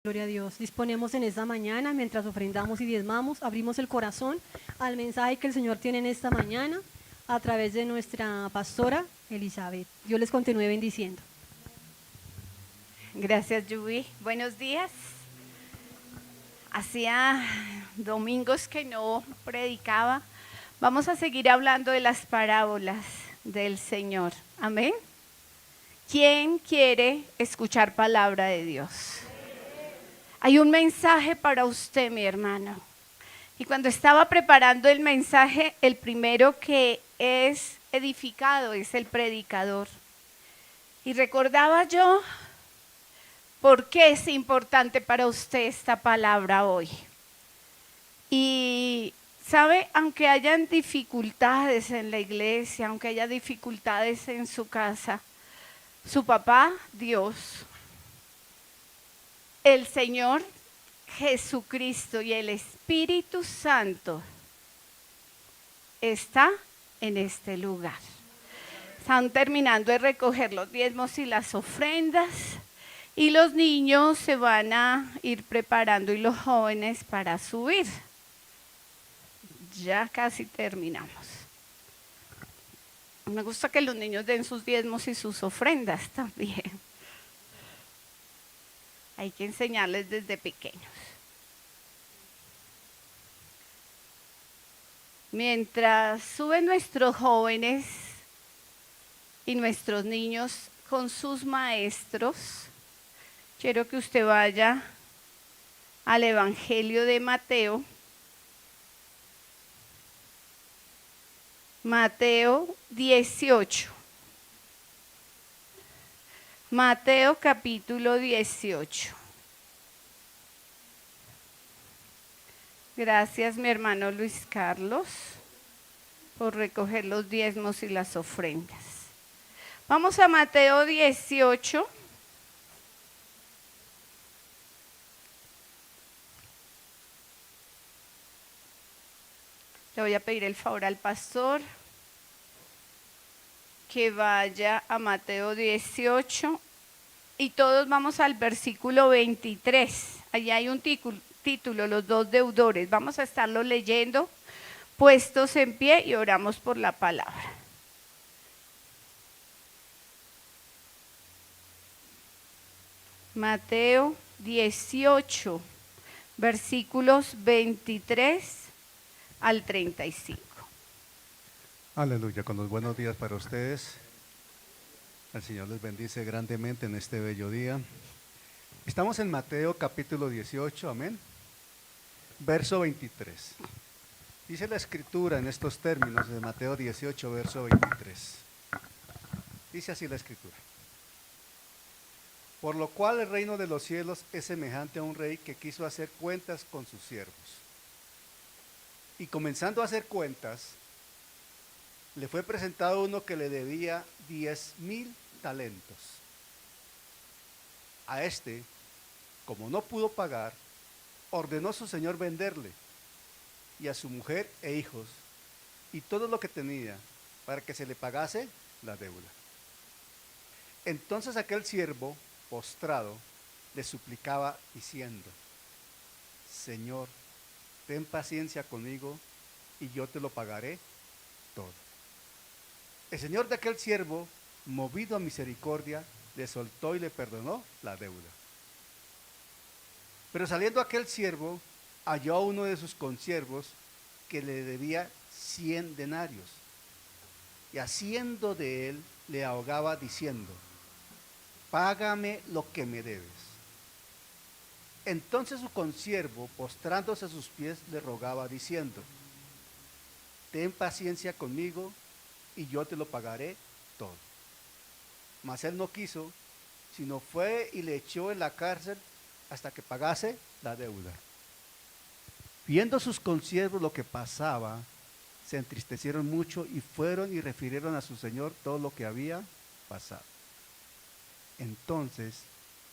Gloria a Dios. Disponemos en esta mañana, mientras ofrendamos y diezmamos, abrimos el corazón al mensaje que el Señor tiene en esta mañana a través de nuestra pastora Elizabeth. Dios les continúe bendiciendo. Gracias, Yubi. Buenos días. Hacía domingos que no predicaba. Vamos a seguir hablando de las parábolas del Señor. Amén. ¿Quién quiere escuchar palabra de Dios? Hay un mensaje para usted, mi hermano. Y cuando estaba preparando el mensaje, el primero que es edificado es el predicador. Y recordaba yo por qué es importante para usted esta palabra hoy. Y sabe, aunque hayan dificultades en la iglesia, aunque haya dificultades en su casa, su papá, Dios, el Señor Jesucristo y el Espíritu Santo está en este lugar. Están terminando de recoger los diezmos y las ofrendas y los niños se van a ir preparando y los jóvenes para subir. Ya casi terminamos. Me gusta que los niños den sus diezmos y sus ofrendas también. Hay que enseñarles desde pequeños. Mientras suben nuestros jóvenes y nuestros niños con sus maestros, quiero que usted vaya al Evangelio de Mateo. Mateo 18. Mateo capítulo 18. Gracias, mi hermano Luis Carlos, por recoger los diezmos y las ofrendas. Vamos a Mateo 18. Le voy a pedir el favor al pastor que vaya a Mateo 18 y todos vamos al versículo 23. Allí hay un título, los dos deudores. Vamos a estarlo leyendo, puestos en pie y oramos por la palabra. Mateo 18, versículos 23 al 35. Aleluya, con los buenos días para ustedes. El Señor les bendice grandemente en este bello día. Estamos en Mateo capítulo 18, amén. Verso 23. Dice la escritura en estos términos de Mateo 18, verso 23. Dice así la escritura. Por lo cual el reino de los cielos es semejante a un rey que quiso hacer cuentas con sus siervos. Y comenzando a hacer cuentas, le fue presentado uno que le debía 10,000 talentos. A este, como no pudo pagar, ordenó su señor venderle, y a su mujer e hijos, y todo lo que tenía, para que se le pagase la deuda. Entonces aquel siervo, postrado, le suplicaba diciendo: Señor, ten paciencia conmigo, y yo te lo pagaré todo. El señor de aquel siervo, movido a misericordia, le soltó y le perdonó la deuda. Pero saliendo aquel siervo, halló a uno de sus consiervos que le debía 100 denarios, y haciendo de él, le ahogaba diciendo: Págame lo que me debes. Entonces su consiervo, postrándose a sus pies, le rogaba diciendo: Ten paciencia conmigo, y yo te lo pagaré todo. Mas él no quiso, sino fue y le echó en la cárcel hasta que pagase la deuda. Viendo sus consiervos lo que pasaba, se entristecieron mucho y fueron y refirieron a su señor todo lo que había pasado. Entonces,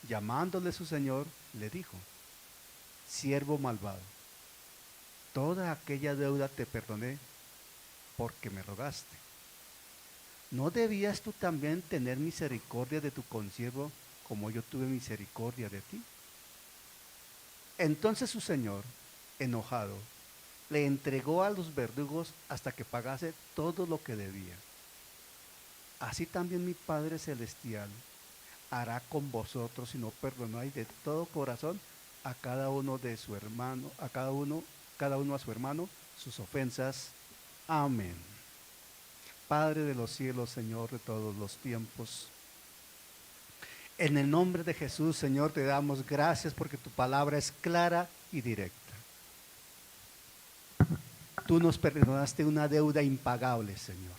llamándole su señor, le dijo: siervo malvado, toda aquella deuda te perdoné porque me rogaste. ¿No debías tú también tener misericordia de tu consiervo como yo tuve misericordia de ti? Entonces su señor, enojado, le entregó a los verdugos hasta que pagase todo lo que debía. Así también mi Padre Celestial hará con vosotros si no perdonáis de todo corazón a cada uno de su hermano, cada uno a su hermano sus ofensas. Amén. Padre de los cielos, Señor de todos los tiempos, en el nombre de Jesús, Señor, te damos gracias porque tu palabra es clara y directa. Tú nos perdonaste una deuda impagable, Señor.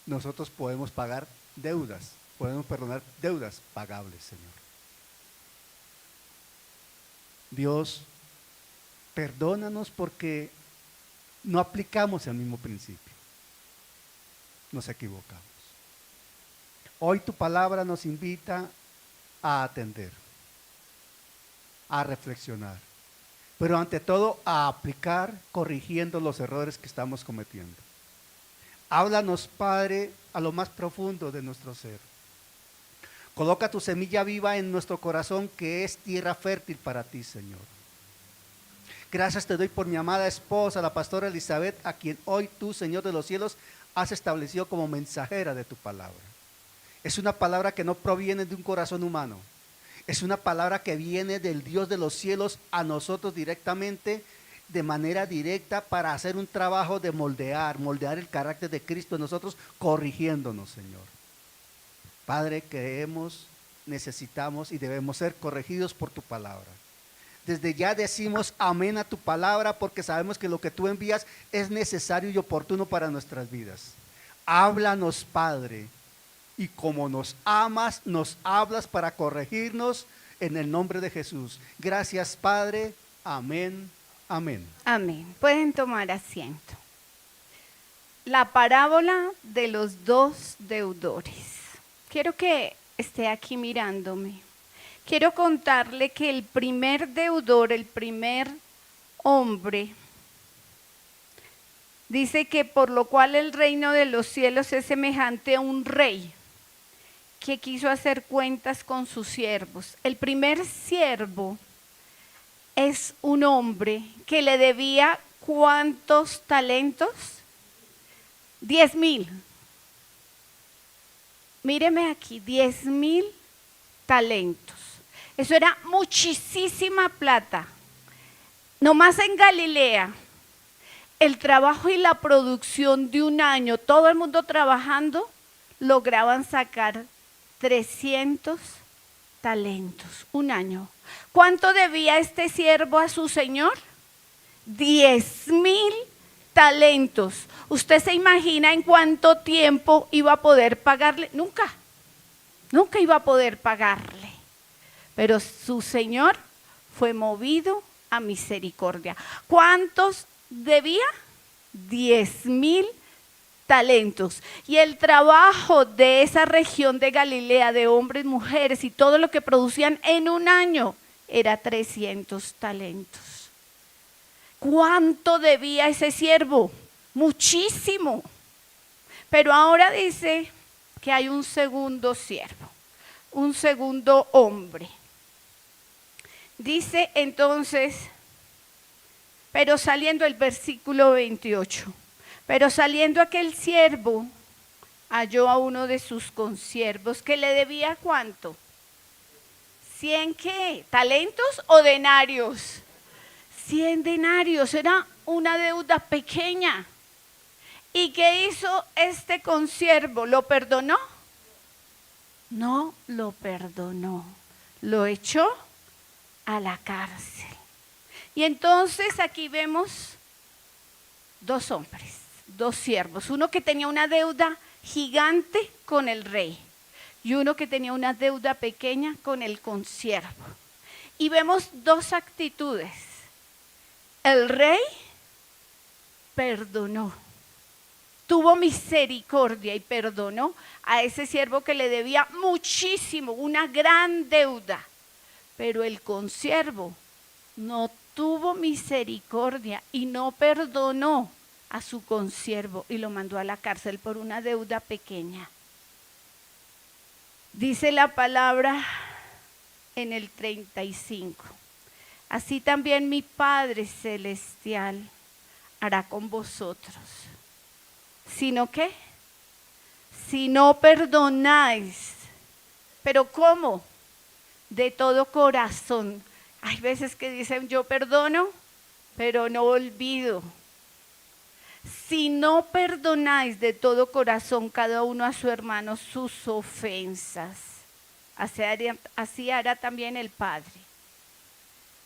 Nosotros podemos pagar deudas, podemos perdonar deudas pagables, Señor. Dios, perdónanos porque no aplicamos el mismo principio. Nos equivocamos. Hoy tu palabra nos invita a atender, a reflexionar, pero ante todo a aplicar, corrigiendo los errores que estamos cometiendo. Háblanos, Padre, a lo más profundo de nuestro ser. Coloca tu semilla viva en nuestro corazón, que es tierra fértil para ti, Señor. Gracias te doy por mi amada esposa, la pastora Elizabeth, a quien hoy tú, Señor de los cielos, has establecido como mensajera de tu palabra. Es una palabra que no proviene de un corazón humano. Es una palabra que viene del Dios de los cielos a nosotros directamente, de manera directa, para hacer un trabajo de moldear el carácter de Cristo en nosotros, corrigiéndonos, Señor. Padre, creemos, necesitamos y debemos ser corregidos por tu palabra. Desde ya decimos amén a tu palabra, porque sabemos que lo que tú envías es necesario y oportuno para nuestras vidas. Háblanos, Padre, y como nos amas, nos hablas para corregirnos en el nombre de Jesús. Gracias, Padre. Amén. Amén. Amén. Pueden tomar asiento. La parábola de los dos deudores. Quiero que esté aquí mirándome. Quiero contarle que el primer deudor, el primer hombre, dice que por lo cual el reino de los cielos es semejante a un rey que quiso hacer cuentas con sus siervos. El primer siervo es un hombre que le debía ¿cuántos talentos? 10,000. Míreme aquí, 10,000 talentos. Eso era muchísima plata. Nomás en Galilea, el trabajo y la producción de un año, todo el mundo trabajando, lograban sacar 300 talentos, un año. ¿Cuánto debía este siervo a su señor? 10,000 talentos. ¿Usted se imagina en cuánto tiempo iba a poder pagarle? Nunca iba a poder pagarle. Pero su señor fue movido a misericordia. ¿Cuántos debía? 10,000 talentos. Y el trabajo de esa región de Galilea, de hombres, mujeres y todo lo que producían en un año, era 300 talentos. ¿Cuánto debía ese siervo? Muchísimo. Pero ahora dice que hay un segundo siervo, un segundo hombre. Dice entonces, pero saliendo el versículo 28, pero saliendo aquel siervo, halló a uno de sus consiervos que le debía ¿cuánto? 100 ¿qué? ¿Talentos o denarios? 100 denarios, era una deuda pequeña. ¿Y qué hizo este consiervo? ¿Lo perdonó? No lo perdonó, lo echó a la cárcel. Y entonces aquí vemos dos hombres, dos siervos, uno que tenía una deuda gigante con el rey y uno que tenía una deuda pequeña con el consiervo. Y vemos dos actitudes. El rey perdonó. Tuvo misericordia y perdonó a ese siervo que le debía muchísimo, una gran deuda. Pero el consiervo no tuvo misericordia y no perdonó a su consiervo y lo mandó a la cárcel por una deuda pequeña. Dice la palabra en el 35. Así también mi Padre Celestial hará con vosotros. ¿Sino qué? Si no perdonáis. ¿Pero cómo? De todo corazón. Hay veces que dicen yo perdono, pero no olvido. Si no perdonáis de todo corazón cada uno a su hermano sus ofensas, así hará también el Padre.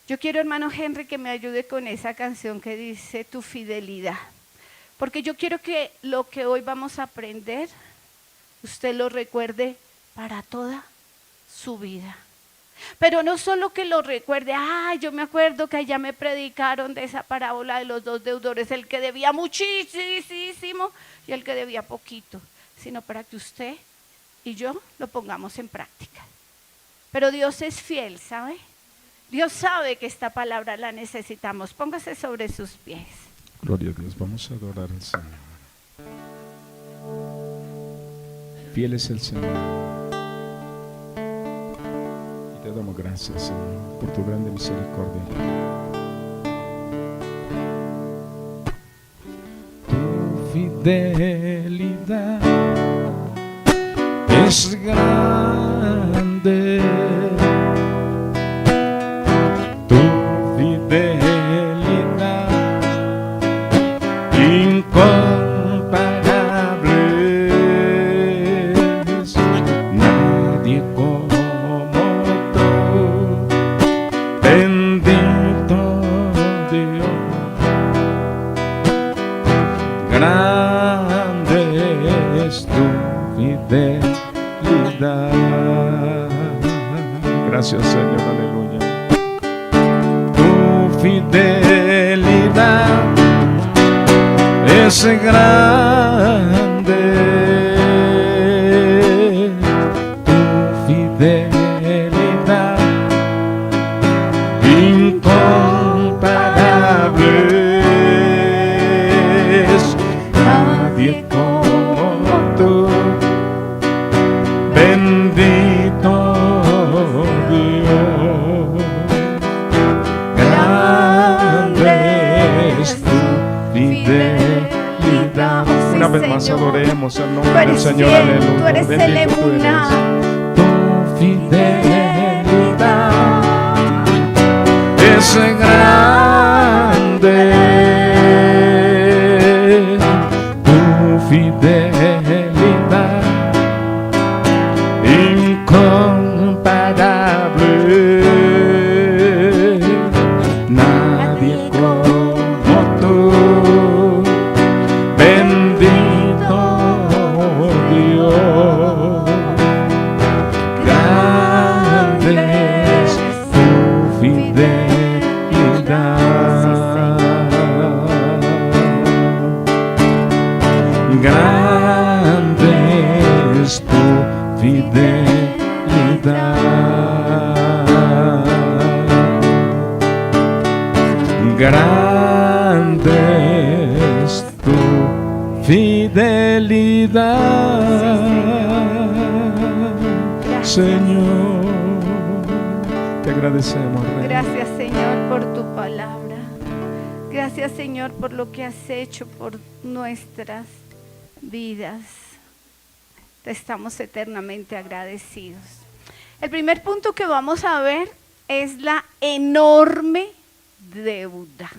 Yo quiero, hermano Henry, que me ayude con esa canción que dice tu fidelidad. Porque yo quiero que lo que hoy vamos a aprender, usted lo recuerde para toda su vida. Pero no solo que lo recuerde, yo me acuerdo que allá me predicaron de esa parábola de los dos deudores, el que debía muchísimo y el que debía poquito, sino para que usted y yo lo pongamos en práctica. Pero Dios es fiel, ¿sabe? Dios sabe que esta palabra la necesitamos. Póngase sobre sus pies. Gloria a Dios, vamos a adorar al Señor. Fiel es el Señor. Y te damos gracias, Señor, por tu grande misericordia. Tu fidelidad es grande. Tu fidelidad incomparables, nadie como tú, bendito Dios, grande es tu fidelidad. Gracias, Señor, aleluya. Tu fidelidad es grande, tu fidelidad incomparable, nadie como tú, bendito Dios, grande es tu fidelidad. Una vez más adoremos el nombre del Señor, aleluya. Tú eres el emuná. Tu fidelidad es grande, tu fidelidad incomparable, nadie como tú, bendito Dios, grande es tu fidelidad, grande es tu fidelidad, grande es tu fidelidad, Señor. Te agradecemos, Rey. Gracias, Señor, por tu palabra. Gracias, Señor, por lo que has hecho por nuestras vidas. Te estamos eternamente agradecidos. El primer punto que vamos a ver es la enorme deuda.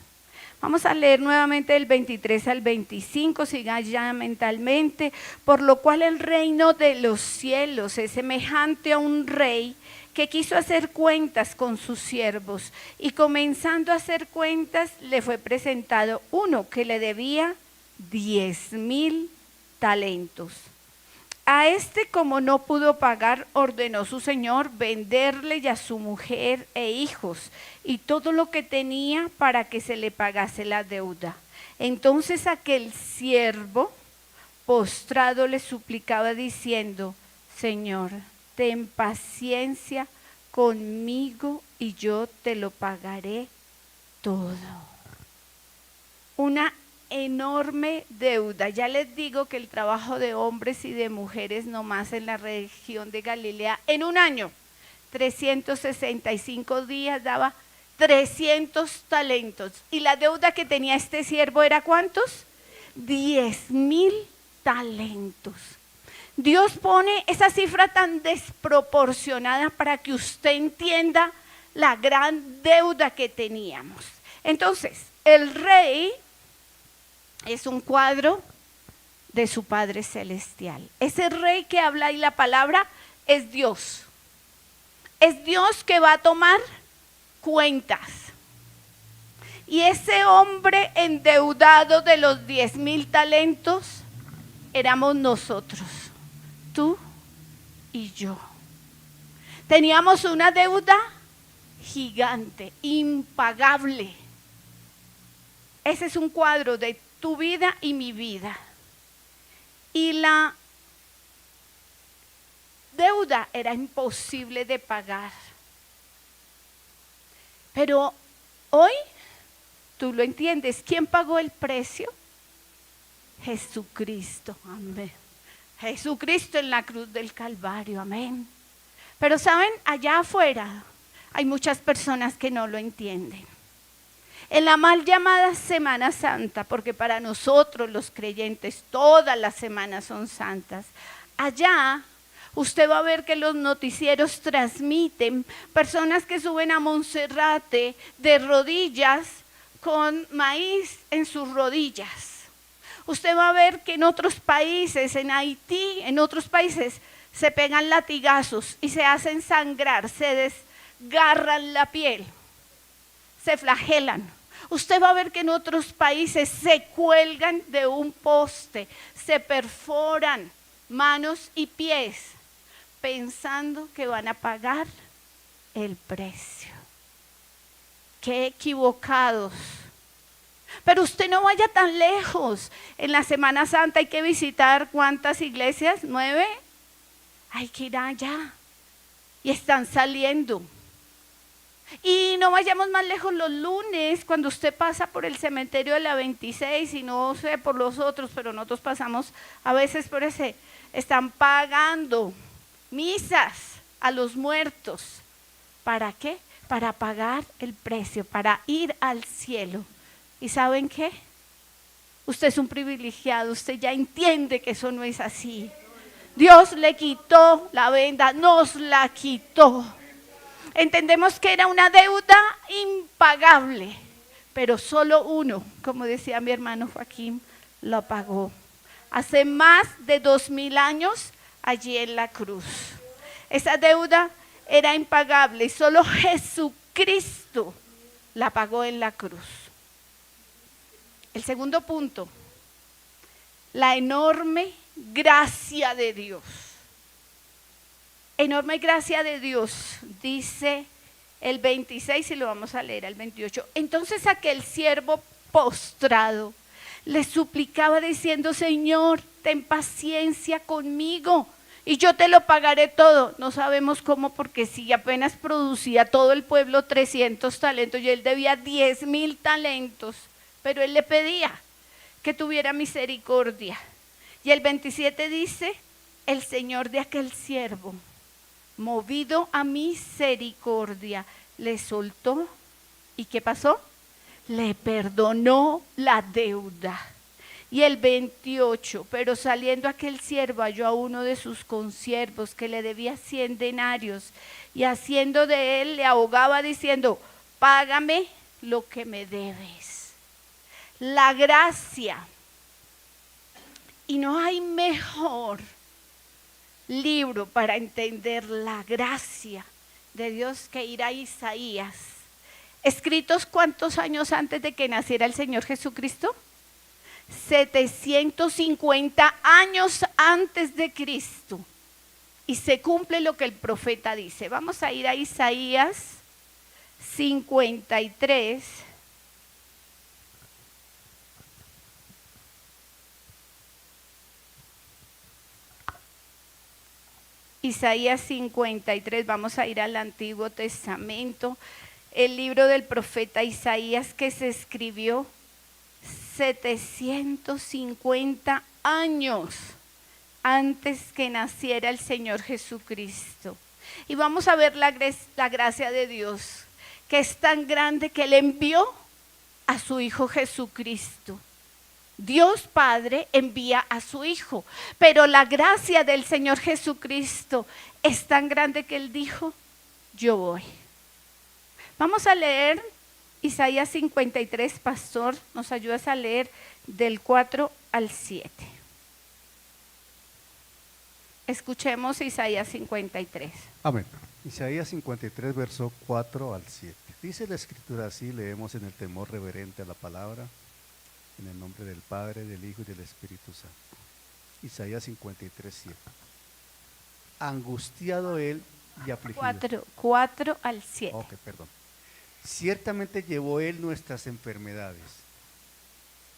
Vamos a leer nuevamente del 23 al 25, siga ya mentalmente. Por lo cual el reino de los cielos es semejante a un rey que quiso hacer cuentas con sus siervos, y comenzando a hacer cuentas le fue presentado uno que le debía 10,000 talentos. A este, como no pudo pagar, ordenó su señor venderle y a su mujer e hijos y todo lo que tenía para que se le pagase la deuda. Entonces aquel siervo postrado le suplicaba diciendo, Señor, ten paciencia conmigo y yo te lo pagaré todo. Una enorme deuda. Ya les digo que el trabajo de hombres y de mujeres nomás en la región de Galilea, en un año, 365 días daba 300 talentos. Y la deuda que tenía este siervo era ¿cuántos? 10,000 talentos. Dios pone esa cifra tan desproporcionada para que usted entienda la gran deuda que teníamos. Entonces, el rey es un cuadro de su Padre Celestial. Ese rey que habla ahí la palabra es Dios. Es Dios que va a tomar cuentas. Y ese hombre endeudado de los 10,000 talentos éramos nosotros, tú y yo. Teníamos una deuda gigante, impagable. Ese es un cuadro de tu vida y mi vida. Y la deuda era imposible de pagar. Pero hoy tú lo entiendes. ¿Quién pagó el precio? Jesucristo, amén. Jesucristo en la cruz del Calvario, amén. Pero saben, allá afuera hay muchas personas que no lo entienden. En la mal llamada Semana Santa, porque para nosotros los creyentes todas las semanas son santas, allá usted va a ver que los noticieros transmiten personas que suben a Monserrate de rodillas con maíz en sus rodillas. Usted va a ver que en otros países, en Haití, en otros países, se pegan latigazos y se hacen sangrar, se desgarran la piel, se flagelan. Usted va a ver que en otros países se cuelgan de un poste, se perforan manos y pies, pensando que van a pagar el precio. Qué equivocados. Pero usted no vaya tan lejos. En la Semana Santa hay que visitar ¿cuántas iglesias? 9. Hay que ir allá. Y están saliendo. Y no vayamos más lejos los lunes, cuando usted pasa por el cementerio de la 26 y no sé por los otros, pero nosotros pasamos a veces por ese, están pagando misas a los muertos. ¿Para qué? Para pagar el precio, para ir al cielo. ¿Y saben qué? Usted es un privilegiado, usted ya entiende que eso no es así. Dios le quitó la venda, nos la quitó. Entendemos que era una deuda impagable, pero solo uno, como decía mi hermano Joaquín, lo pagó. Hace más de 2,000 años allí en la cruz. Esa deuda era impagable y solo Jesucristo la pagó en la cruz. El segundo punto, la enorme gracia de Dios. Enorme gracia de Dios, dice el 26 y lo vamos a leer al 28. Entonces aquel siervo postrado le suplicaba diciendo, Señor, ten paciencia conmigo y yo te lo pagaré todo. No sabemos cómo, porque si apenas producía todo el pueblo 300 talentos y él debía 10,000 talentos, pero él le pedía que tuviera misericordia. Y el 27 dice, el Señor de aquel siervo, movido a misericordia, le soltó. ¿Y qué pasó? Le perdonó la deuda. Y el 28, pero saliendo aquel siervo halló a uno de sus consiervos que le debía 100 denarios y haciendo de él le ahogaba diciendo, págame lo que me debes. La gracia. Y no hay mejor libro para entender la gracia de Dios que ir a Isaías. ¿Escritos cuántos años antes de que naciera el Señor Jesucristo? 750 años antes de Cristo. Y se cumple lo que el profeta dice. Vamos a ir a Isaías 53. Isaías 53, vamos a ir al Antiguo Testamento, el libro del profeta Isaías que se escribió 750 años antes que naciera el Señor Jesucristo. Y vamos a ver la gracia de Dios, que es tan grande que Él envió a su Hijo Jesucristo. Dios Padre envía a su Hijo, pero la gracia del Señor Jesucristo es tan grande que Él dijo, yo voy. Vamos a leer Isaías 53, pastor, nos ayudas a leer del 4 al 7. Escuchemos Isaías 53. Amén. Isaías 53, verso 4 al 7. Dice la escritura así, leemos en el temor reverente a la palabra, en el nombre del Padre, del Hijo y del Espíritu Santo. Isaías 53, 7. Angustiado él y afligido. 4 al 7. Ok, perdón. Ciertamente llevó él nuestras enfermedades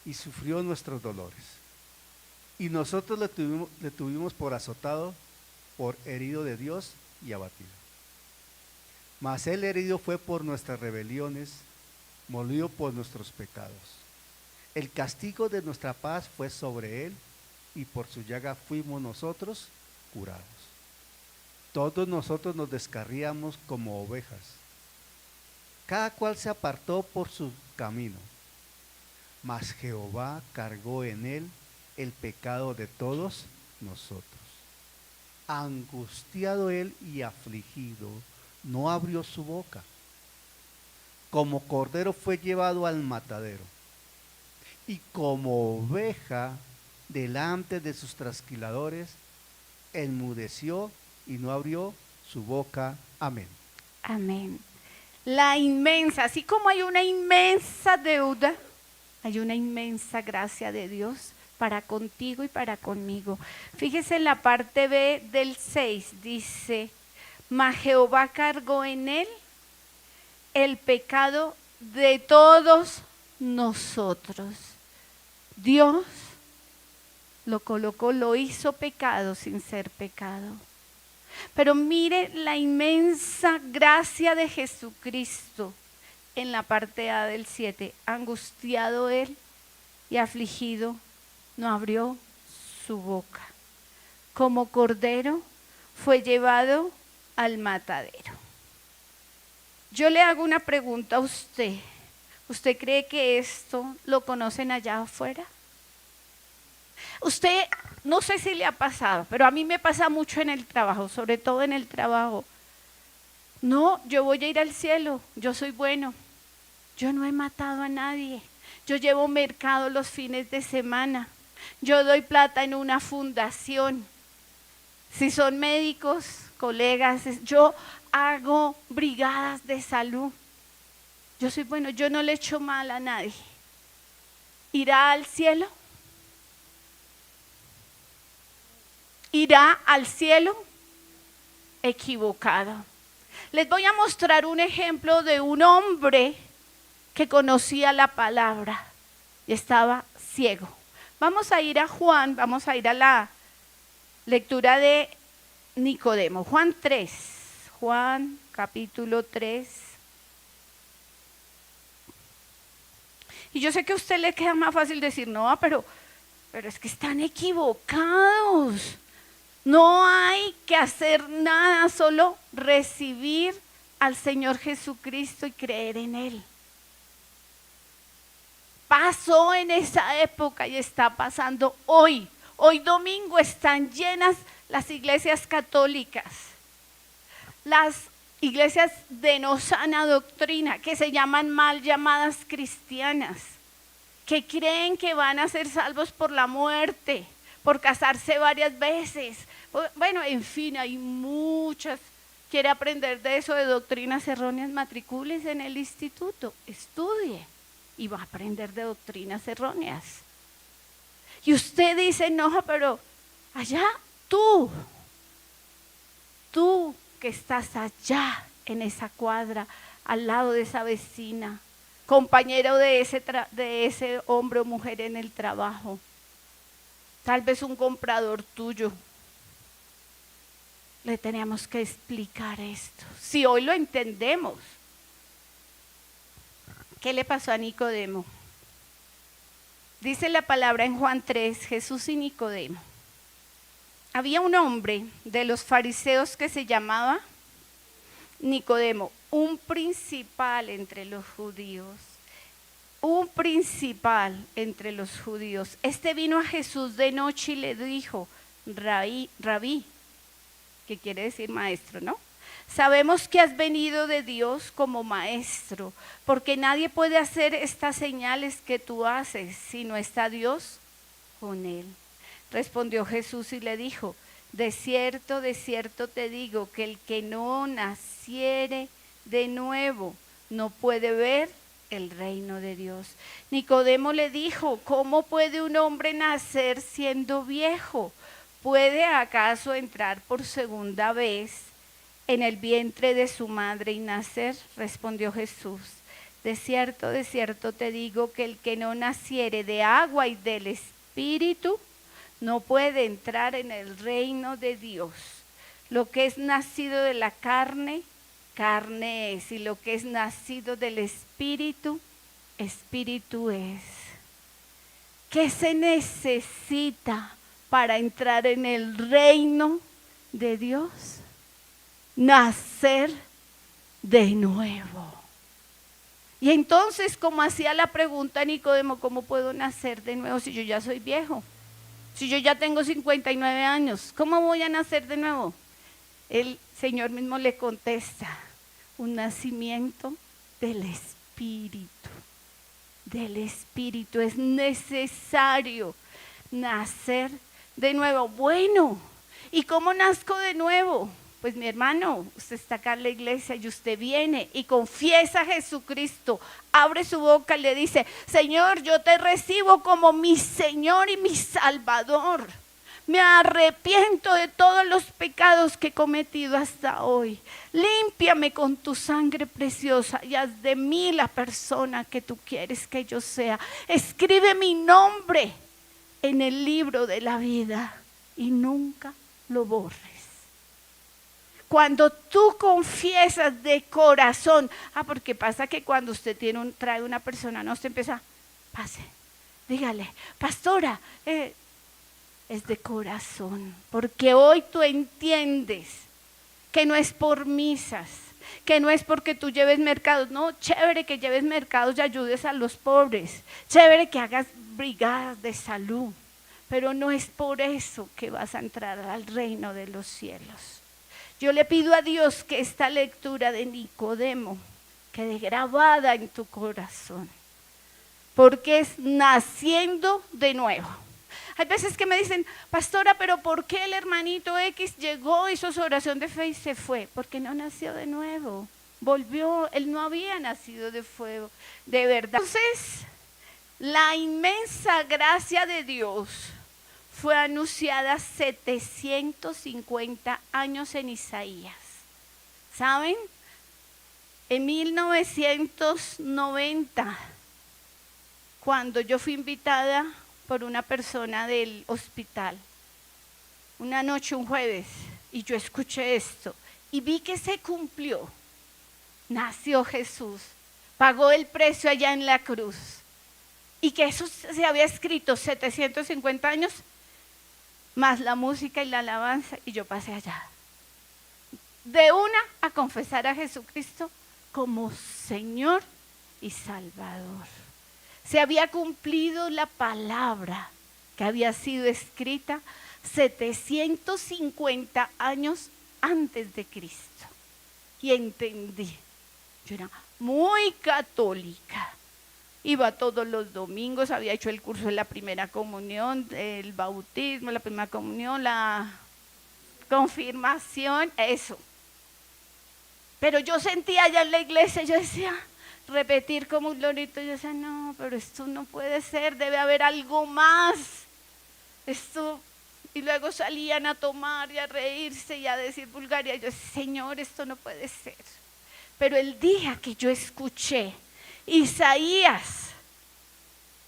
y sufrió nuestros dolores. Y nosotros le tuvimos por azotado, por herido de Dios y abatido. Mas él herido fue por nuestras rebeliones, molido por nuestros pecados. El castigo de nuestra paz fue sobre él, y por su llaga fuimos nosotros curados. Todos nosotros nos descarríamos como ovejas. Cada cual se apartó por su camino, mas Jehová cargó en él el pecado de todos nosotros. Angustiado él y afligido, no abrió su boca. Como cordero fue llevado al matadero, y como oveja delante de sus trasquiladores, enmudeció y no abrió su boca. Amén. Amén. La inmensa, así como hay una inmensa deuda, hay una inmensa gracia de Dios para contigo y para conmigo. Fíjese en la parte B del 6, dice, mas Jehová cargó en él el pecado de todos nosotros. Dios lo colocó, lo hizo pecado sin ser pecado. Pero mire la inmensa gracia de Jesucristo en la parte A del 7. Angustiado él y afligido, no abrió su boca. Como cordero fue llevado al matadero. Yo le hago una pregunta a usted. ¿Usted cree que esto lo conocen allá afuera? Usted, no sé si le ha pasado, pero a mí me pasa mucho en el trabajo, sobre todo en el trabajo. No, yo voy a ir al cielo, yo soy bueno, yo no he matado a nadie, yo llevo mercado los fines de semana, yo doy plata en una fundación. Si son médicos, colegas, yo hago brigadas de salud. Yo soy bueno, yo no le echo mal a nadie. ¿Irá al cielo? ¿Irá al cielo? Equivocado. Les voy a mostrar un ejemplo de un hombre que conocía la palabra y estaba ciego. Vamos a ir a Juan, vamos a ir a la lectura de Nicodemo. Juan 3, Juan capítulo 3. Y yo sé que a usted le queda más fácil decir, no, pero es que están equivocados. No hay que hacer nada, solo recibir al Señor Jesucristo y creer en Él. Pasó en esa época y está pasando hoy. Hoy domingo están llenas las iglesias católicas, las iglesias de no sana doctrina, que se llaman mal llamadas cristianas, que creen que van a ser salvos por la muerte, por casarse varias veces. Bueno, en fin, hay muchas. ¿Quiere aprender de eso, de doctrinas erróneas? Matricúlese en el instituto, estudie y va a aprender de doctrinas erróneas. Y usted dice, no, pero allá tú que estás allá en esa cuadra, al lado de esa vecina, compañero de ese hombre o mujer en el trabajo, tal vez un comprador tuyo. le teníamos que explicar esto? Si hoy lo entendemos. ¿Qué le pasó a Nicodemo? Dice la palabra en Juan 3, Jesús y Nicodemo. Había un hombre de los fariseos que se llamaba Nicodemo, un principal entre los judíos. Un principal entre los judíos. Este vino a Jesús de noche y le dijo, Rabí, que quiere decir maestro, ¿no? Sabemos que has venido de Dios como maestro, porque nadie puede hacer estas señales que tú haces si no está Dios con él. Respondió Jesús y le dijo, de cierto te digo que el que no naciere de nuevo no puede ver el reino de Dios. Nicodemo le dijo, ¿cómo puede un hombre nacer siendo viejo? ¿Puede acaso entrar por segunda vez en el vientre de su madre y nacer? Respondió Jesús, de cierto te digo que el que no naciere de agua y del Espíritu no puede entrar en el reino de Dios. Lo que es nacido de la carne, carne es, y lo que es nacido del Espíritu, Espíritu es. ¿Qué se necesita para entrar en el reino de Dios? Nacer de nuevo. Y entonces, como hacía la pregunta Nicodemo, ¿cómo puedo nacer de nuevo si yo ya soy viejo? Si yo ya tengo 59 años, ¿cómo voy a nacer de nuevo? El Señor mismo le contesta, un nacimiento del Espíritu. Del Espíritu es necesario nacer de nuevo. Bueno, ¿y cómo nazco de nuevo? Pues mi hermano, usted está acá en la iglesia y usted viene y confiesa a Jesucristo, abre su boca y le dice, Señor, yo te recibo como mi Señor y mi Salvador. Me arrepiento de todos los pecados que he cometido hasta hoy. Límpiame con tu sangre preciosa y haz de mí la persona que tú quieres que yo sea. Escribe mi nombre en el libro de la vida y nunca lo borres. Cuando tú confiesas de corazón, porque pasa que cuando usted trae una persona, no, usted empieza, pase, dígale, pastora, es de corazón, porque hoy tú entiendes que no es por misas, que no es porque tú lleves mercados, no, chévere que lleves mercados y ayudes a los pobres, chévere que hagas brigadas de salud, pero no es por eso que vas a entrar al reino de los cielos. Yo le pido a Dios que esta lectura de Nicodemo quede grabada en tu corazón, porque es naciendo de nuevo. Hay veces que me dicen, pastora, pero ¿por qué el hermanito X llegó, hizo su oración de fe y se fue? Porque no nació de nuevo, volvió, él no había nacido de fuego, de verdad. Entonces, la inmensa gracia de Dios fue anunciada 750 años en Isaías. ¿Saben? En 1990, cuando yo fui invitada por una persona del hospital, una noche, un jueves, y yo escuché esto, y vi que se cumplió. Nació Jesús, pagó el precio allá en la cruz, y que eso se había escrito 750 años, más la música y la alabanza, y yo pasé allá. De una a confesar a Jesucristo como Señor y Salvador. Se había cumplido la palabra que había sido escrita 750 años antes de Cristo. Y entendí, yo era muy católica. Iba todos los domingos, había hecho el curso de la primera comunión, el bautismo, la primera comunión, la confirmación, eso. Pero yo sentía allá en la iglesia, yo decía, repetir como un lorito, yo decía, no, pero esto no puede ser, debe haber algo más. Esto, y luego salían a tomar y a reírse y a decir vulgaria, yo decía, Señor, esto no puede ser. Pero el día que yo escuché Isaías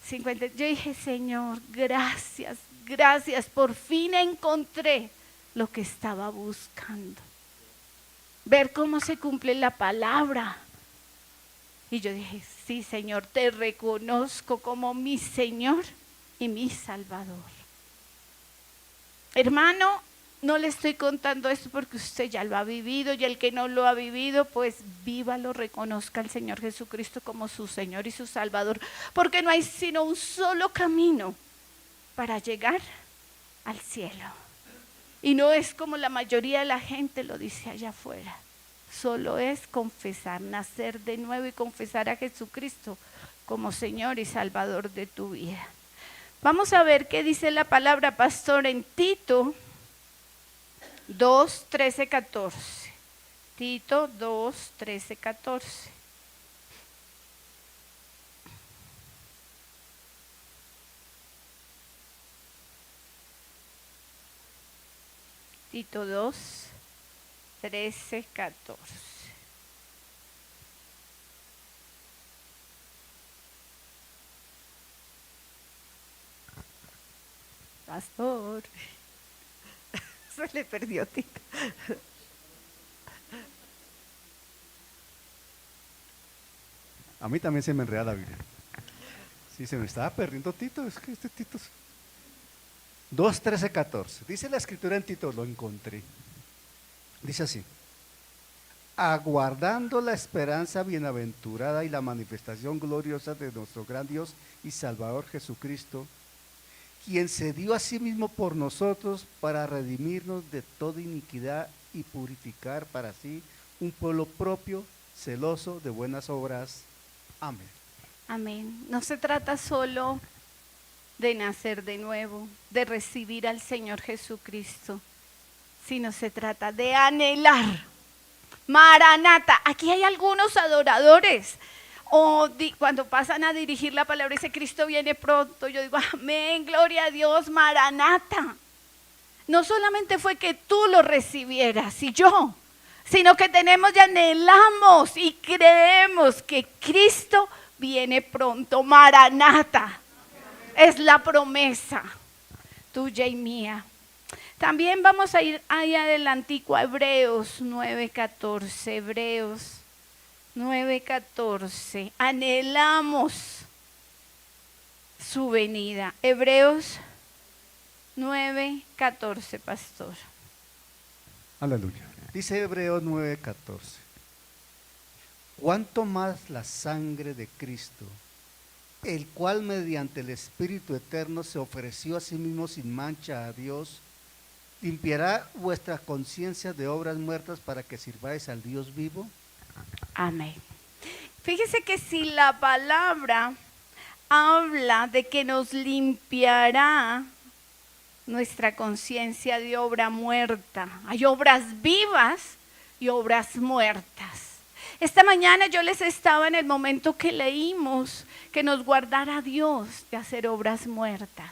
50, yo dije, Señor, gracias, por fin encontré lo que estaba buscando. Ver cómo se cumple la palabra. Y yo dije, sí, Señor, te reconozco como mi Señor y mi Salvador. Hermano, no le estoy contando esto porque usted ya lo ha vivido, y el que no lo ha vivido, pues vívalo, reconozca al Señor Jesucristo como su Señor y su Salvador, porque no hay sino un solo camino para llegar al cielo. Y no es como la mayoría de la gente lo dice allá afuera. Solo es confesar, nacer de nuevo y confesar a Jesucristo como Señor y Salvador de tu vida. Vamos a ver qué dice la palabra, pastor, en Tito 2, 13, 14. Tito 2, 13, 14. Tito 2, 13, 14. Pastor, se le perdió Tito. A mí también se me enreda la Biblia. Sí, se me estaba perdiendo Tito, es que este Tito... 2, 13, 14. Dice la escritura en Tito, lo encontré. Dice así: aguardando la esperanza bienaventurada y la manifestación gloriosa de nuestro gran Dios y Salvador Jesucristo, quien se dio a sí mismo por nosotros para redimirnos de toda iniquidad y purificar para sí un pueblo propio, celoso de buenas obras. Amén. Amén. No se trata solo de nacer de nuevo, de recibir al Señor Jesucristo, sino se trata de anhelar. Maranata. Aquí hay algunos adoradores. Cuando pasan a dirigir la palabra y dice Cristo viene pronto, yo digo amén, gloria a Dios, Maranata. No solamente fue que tú lo recibieras y yo, sino que tenemos y anhelamos y creemos que Cristo viene pronto. Maranata es la promesa tuya y mía. También vamos a ir ahí adelantico a Hebreos 9:14. Hebreos 9:14. Anhelamos su venida. Hebreos 9:14, pastor. Aleluya. Dice Hebreos 9:14. ¿Cuánto más la sangre de Cristo, el cual mediante el Espíritu Eterno se ofreció a sí mismo sin mancha a Dios, limpiará vuestra conciencia de obras muertas para que sirváis al Dios vivo? Amén. Fíjese que si la palabra habla de que nos limpiará nuestra conciencia de obra muerta, hay obras vivas y obras muertas. Esta mañana yo les estaba en el momento que leímos que nos guardara Dios de hacer obras muertas,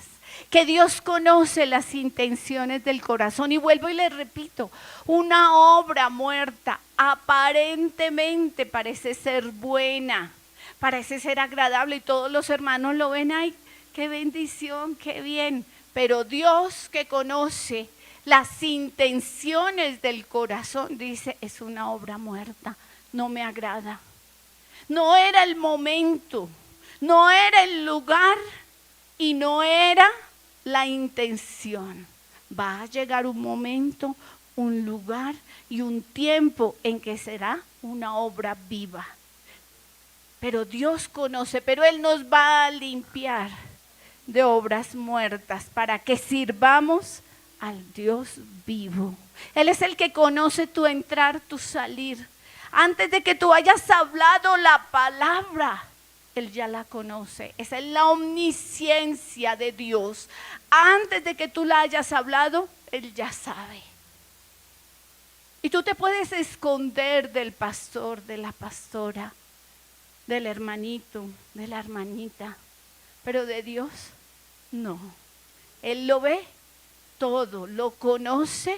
que Dios conoce las intenciones del corazón. Y vuelvo y les repito, una obra muerta aparentemente parece ser buena, parece ser agradable y todos los hermanos lo ven, ay, qué bendición, qué bien. Pero Dios, que conoce las intenciones del corazón, dice, es una obra muerta, no me agrada. No era el momento, no era el lugar y no era la intención. Va a llegar un momento, un lugar y un tiempo en que será una obra viva. Pero Dios conoce, pero Él nos va a limpiar de obras muertas para que sirvamos al Dios vivo. Él es el que conoce tu entrar, tu salir. Antes de que tú hayas hablado la palabra, Él ya la conoce. Esa es la omnisciencia de Dios. Antes de que tú la hayas hablado, Él ya sabe. Y tú te puedes esconder del pastor, de la pastora, del hermanito, de la hermanita, pero de Dios no. Él lo ve todo, lo conoce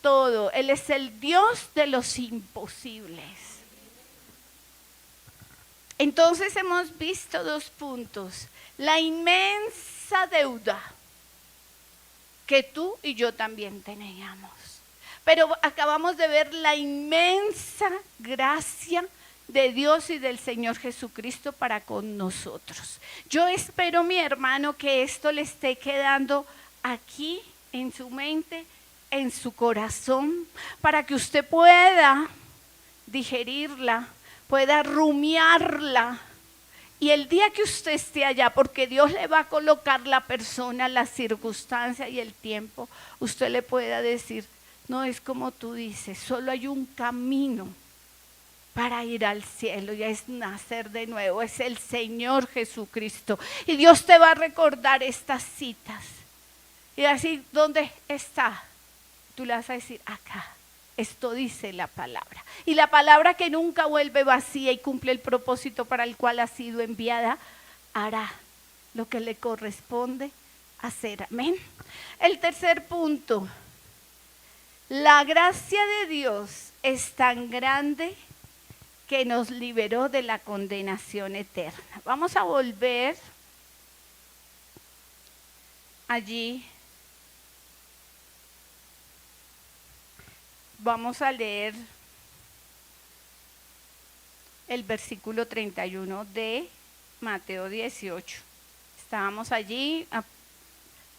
todo. Él es el Dios de los imposibles. Entonces hemos visto dos puntos. La inmensa deuda que tú y yo también teníamos. Pero acabamos de ver la inmensa gracia de Dios y del Señor Jesucristo para con nosotros. Yo espero, mi hermano, que esto le esté quedando aquí en su mente, en su corazón, para que usted pueda digerirla, pueda rumiarla. Y el día que usted esté allá, porque Dios le va a colocar la persona, la circunstancia y el tiempo, usted le pueda decir, no es como tú dices, solo hay un camino para ir al cielo, y es nacer de nuevo, es el Señor Jesucristo. Y Dios te va a recordar estas citas. Y así, ¿dónde está? Tú le vas a decir, acá. Esto dice la palabra. Y la palabra que nunca vuelve vacía y cumple el propósito para el cual ha sido enviada, hará lo que le corresponde hacer. Amén. El tercer punto. La gracia de Dios es tan grande que nos liberó de la condenación eterna. Vamos a volver allí. Vamos a leer el versículo 31 de Mateo 18. Estábamos allí,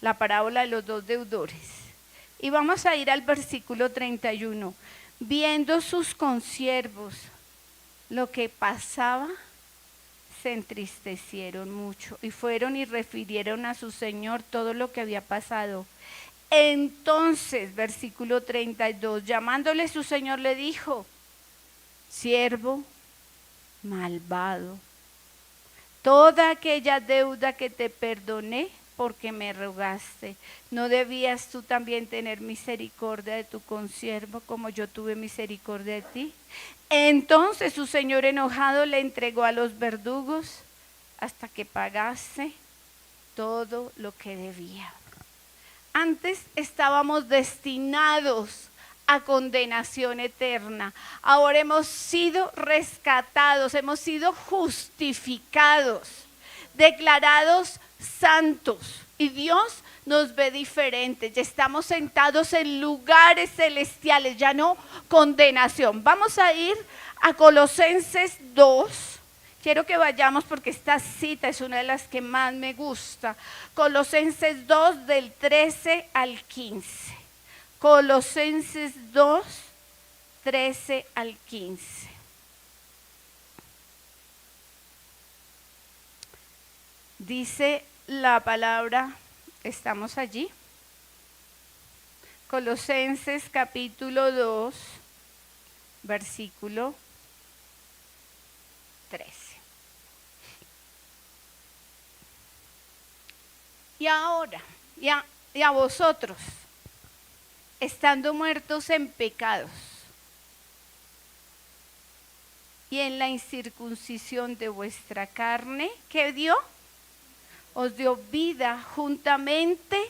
la parábola de los dos deudores. Y vamos a ir al versículo 31. Viendo sus consiervos lo que pasaba, se entristecieron mucho y fueron y refirieron a su señor todo lo que había pasado. Entonces, versículo 32, llamándole su señor le dijo, siervo malvado, toda aquella deuda que te perdoné porque me rogaste, ¿no debías tú también tener misericordia de tu consiervo como yo tuve misericordia de ti? Entonces su señor enojado le entregó a los verdugos hasta que pagase todo lo que debía. Antes estábamos destinados a condenación eterna. Ahora hemos sido rescatados, hemos sido justificados, declarados santos. Y Dios nos ve diferentes. Ya estamos sentados en lugares celestiales, ya no condenación. Vamos a ir a Colosenses 2. Quiero que vayamos porque esta cita es una de las que más me gusta. Colosenses 2 del 13 al 15. Colosenses 2, 13 al 15. Dice la palabra, estamos allí. Colosenses capítulo 2, versículo 13. Y ahora, y a vosotros, estando muertos en pecados y en la incircuncisión de vuestra carne, ¿qué dio? Os dio vida juntamente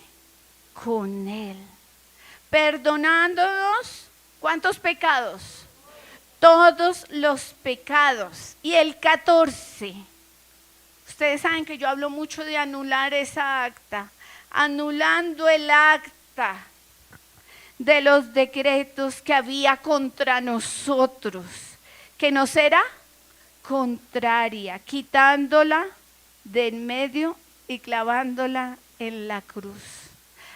con Él, perdonándonos, ¿cuántos pecados? Todos los pecados. Y el 14, ustedes saben que yo hablo mucho de anular esa acta, anulando el acta de los decretos que había contra nosotros, que nos era contraria, quitándola de en medio y clavándola en la cruz.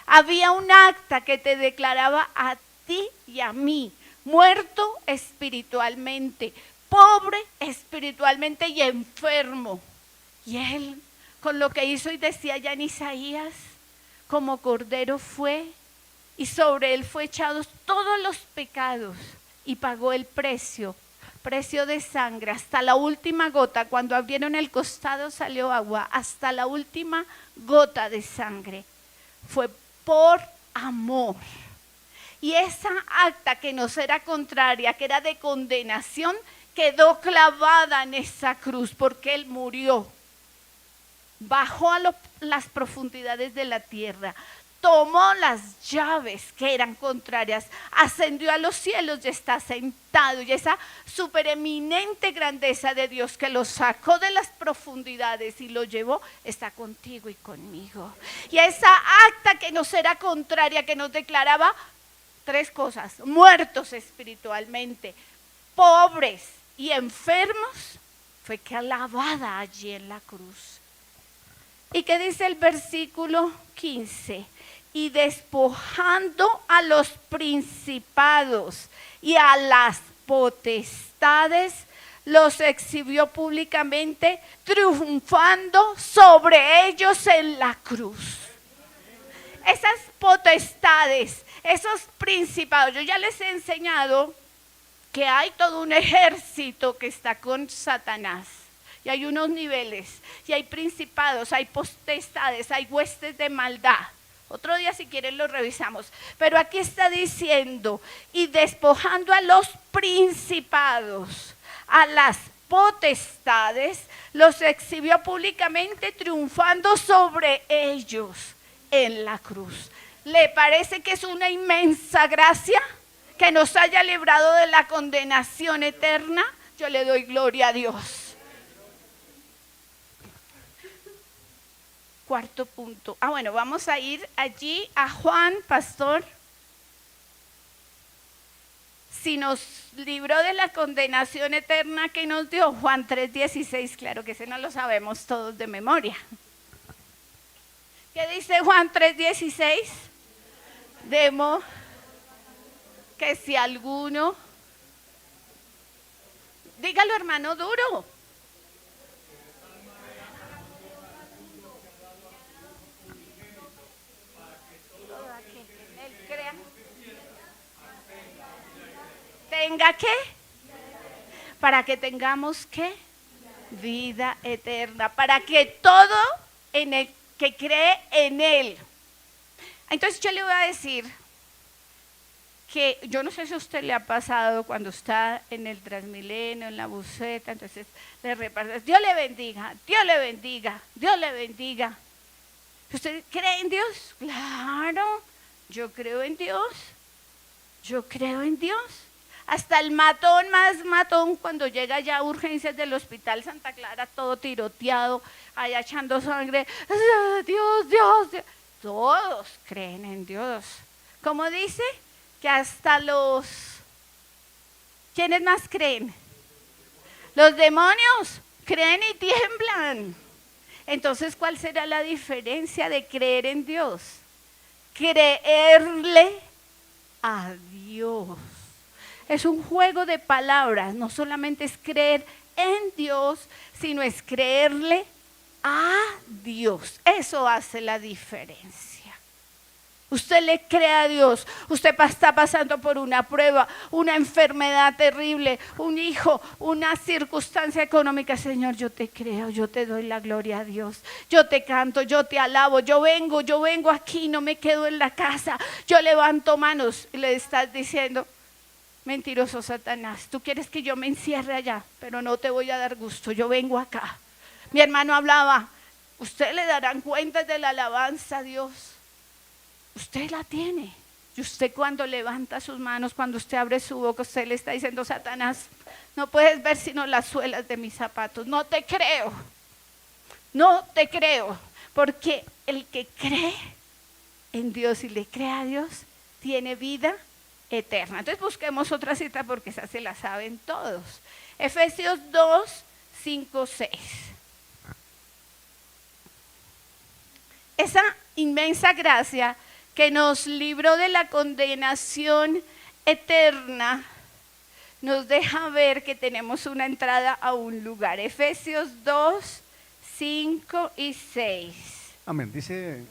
Había un acta que te declaraba a ti y a mí, muerto espiritualmente, pobre espiritualmente y enfermo. Y Él, con lo que hizo y decía ya en Isaías, como cordero fue, y sobre Él fue echados todos los pecados, y pagó el precio de sangre, hasta la última gota. Cuando abrieron el costado salió agua, hasta la última gota de sangre. Fue por amor. Y esa acta que nos era contraria, que era de condenación, quedó clavada en esa cruz porque Él murió. Bajó a las profundidades de la tierra. tomó las llaves que eran contrarias, ascendió a los cielos y está sentado. Y esa supereminente grandeza de Dios que lo sacó de las profundidades y lo llevó, está contigo y conmigo. Y esa acta que nos era contraria, que nos declaraba tres cosas: muertos espiritualmente, pobres y enfermos, fue clavada allí en la cruz. ¿Y qué dice el versículo 15? Y despojando a los principados y a las potestades, los exhibió públicamente, triunfando sobre ellos en la cruz. Esas potestades, esos principados, yo ya les he enseñado que hay todo un ejército que está con Satanás. Y hay unos niveles, y hay principados, hay potestades, hay huestes de maldad. Otro día si quieren lo revisamos. Pero aquí está diciendo, y despojando a los principados, a las potestades, los exhibió públicamente, triunfando sobre ellos en la cruz. ¿Le parece que es una inmensa gracia que nos haya librado de la condenación eterna? Yo le doy gloria a Dios. Cuarto punto. Bueno, vamos a ir allí a Juan, pastor. Si nos libró de la condenación eterna que nos dio, Juan 3:16, claro que ese no lo sabemos todos de memoria. ¿Qué dice Juan 3:16? Demo que si alguno, dígalo hermano duro. ¿Tenga qué? Para que tengamos qué? Vida eterna. Para que todo en el que cree en Él. Entonces yo le voy a decir que yo no sé si a usted le ha pasado cuando está en el Transmilenio, en la buseta, entonces le reparten, Dios le bendiga, Dios le bendiga, Dios le bendiga. ¿Usted cree en Dios? Claro, yo creo en Dios. Yo creo en Dios. Hasta el matón más matón, cuando llega ya a urgencias del Hospital Santa Clara, todo tiroteado, allá echando sangre, Dios, Dios, Dios. Todos creen en Dios. ¿Cómo dice? Que hasta los... ¿Quiénes más creen? Los demonios creen y tiemblan. Entonces, ¿cuál será la diferencia de creer en Dios? Creerle a Dios. Es un juego de palabras, no solamente es creer en Dios, sino es creerle a Dios. Eso hace la diferencia. Usted le cree a Dios, usted está pasando por una prueba, una enfermedad terrible, un hijo, una circunstancia económica. Señor, yo te creo, yo te doy la gloria a Dios, yo te canto, yo te alabo, yo vengo aquí, no me quedo en la casa, yo levanto manos. Y le estás diciendo, mentiroso Satanás, tú quieres que yo me encierre allá, pero no te voy a dar gusto, yo vengo acá. Mi hermano hablaba, usted le darán cuenta de la alabanza a Dios. Usted la tiene. Y usted cuando levanta sus manos, cuando usted abre su boca, usted le está diciendo, Satanás, no puedes ver sino las suelas de mis zapatos. No te creo. No te creo. Porque el que cree en Dios y le cree a Dios, tiene vida eterna. Entonces busquemos otra cita porque esa se la saben todos. Efesios 2:5-6. Esa inmensa gracia que nos libró de la condenación eterna nos deja ver que tenemos una entrada a un lugar. Efesios 2:5-6. Amén. Dice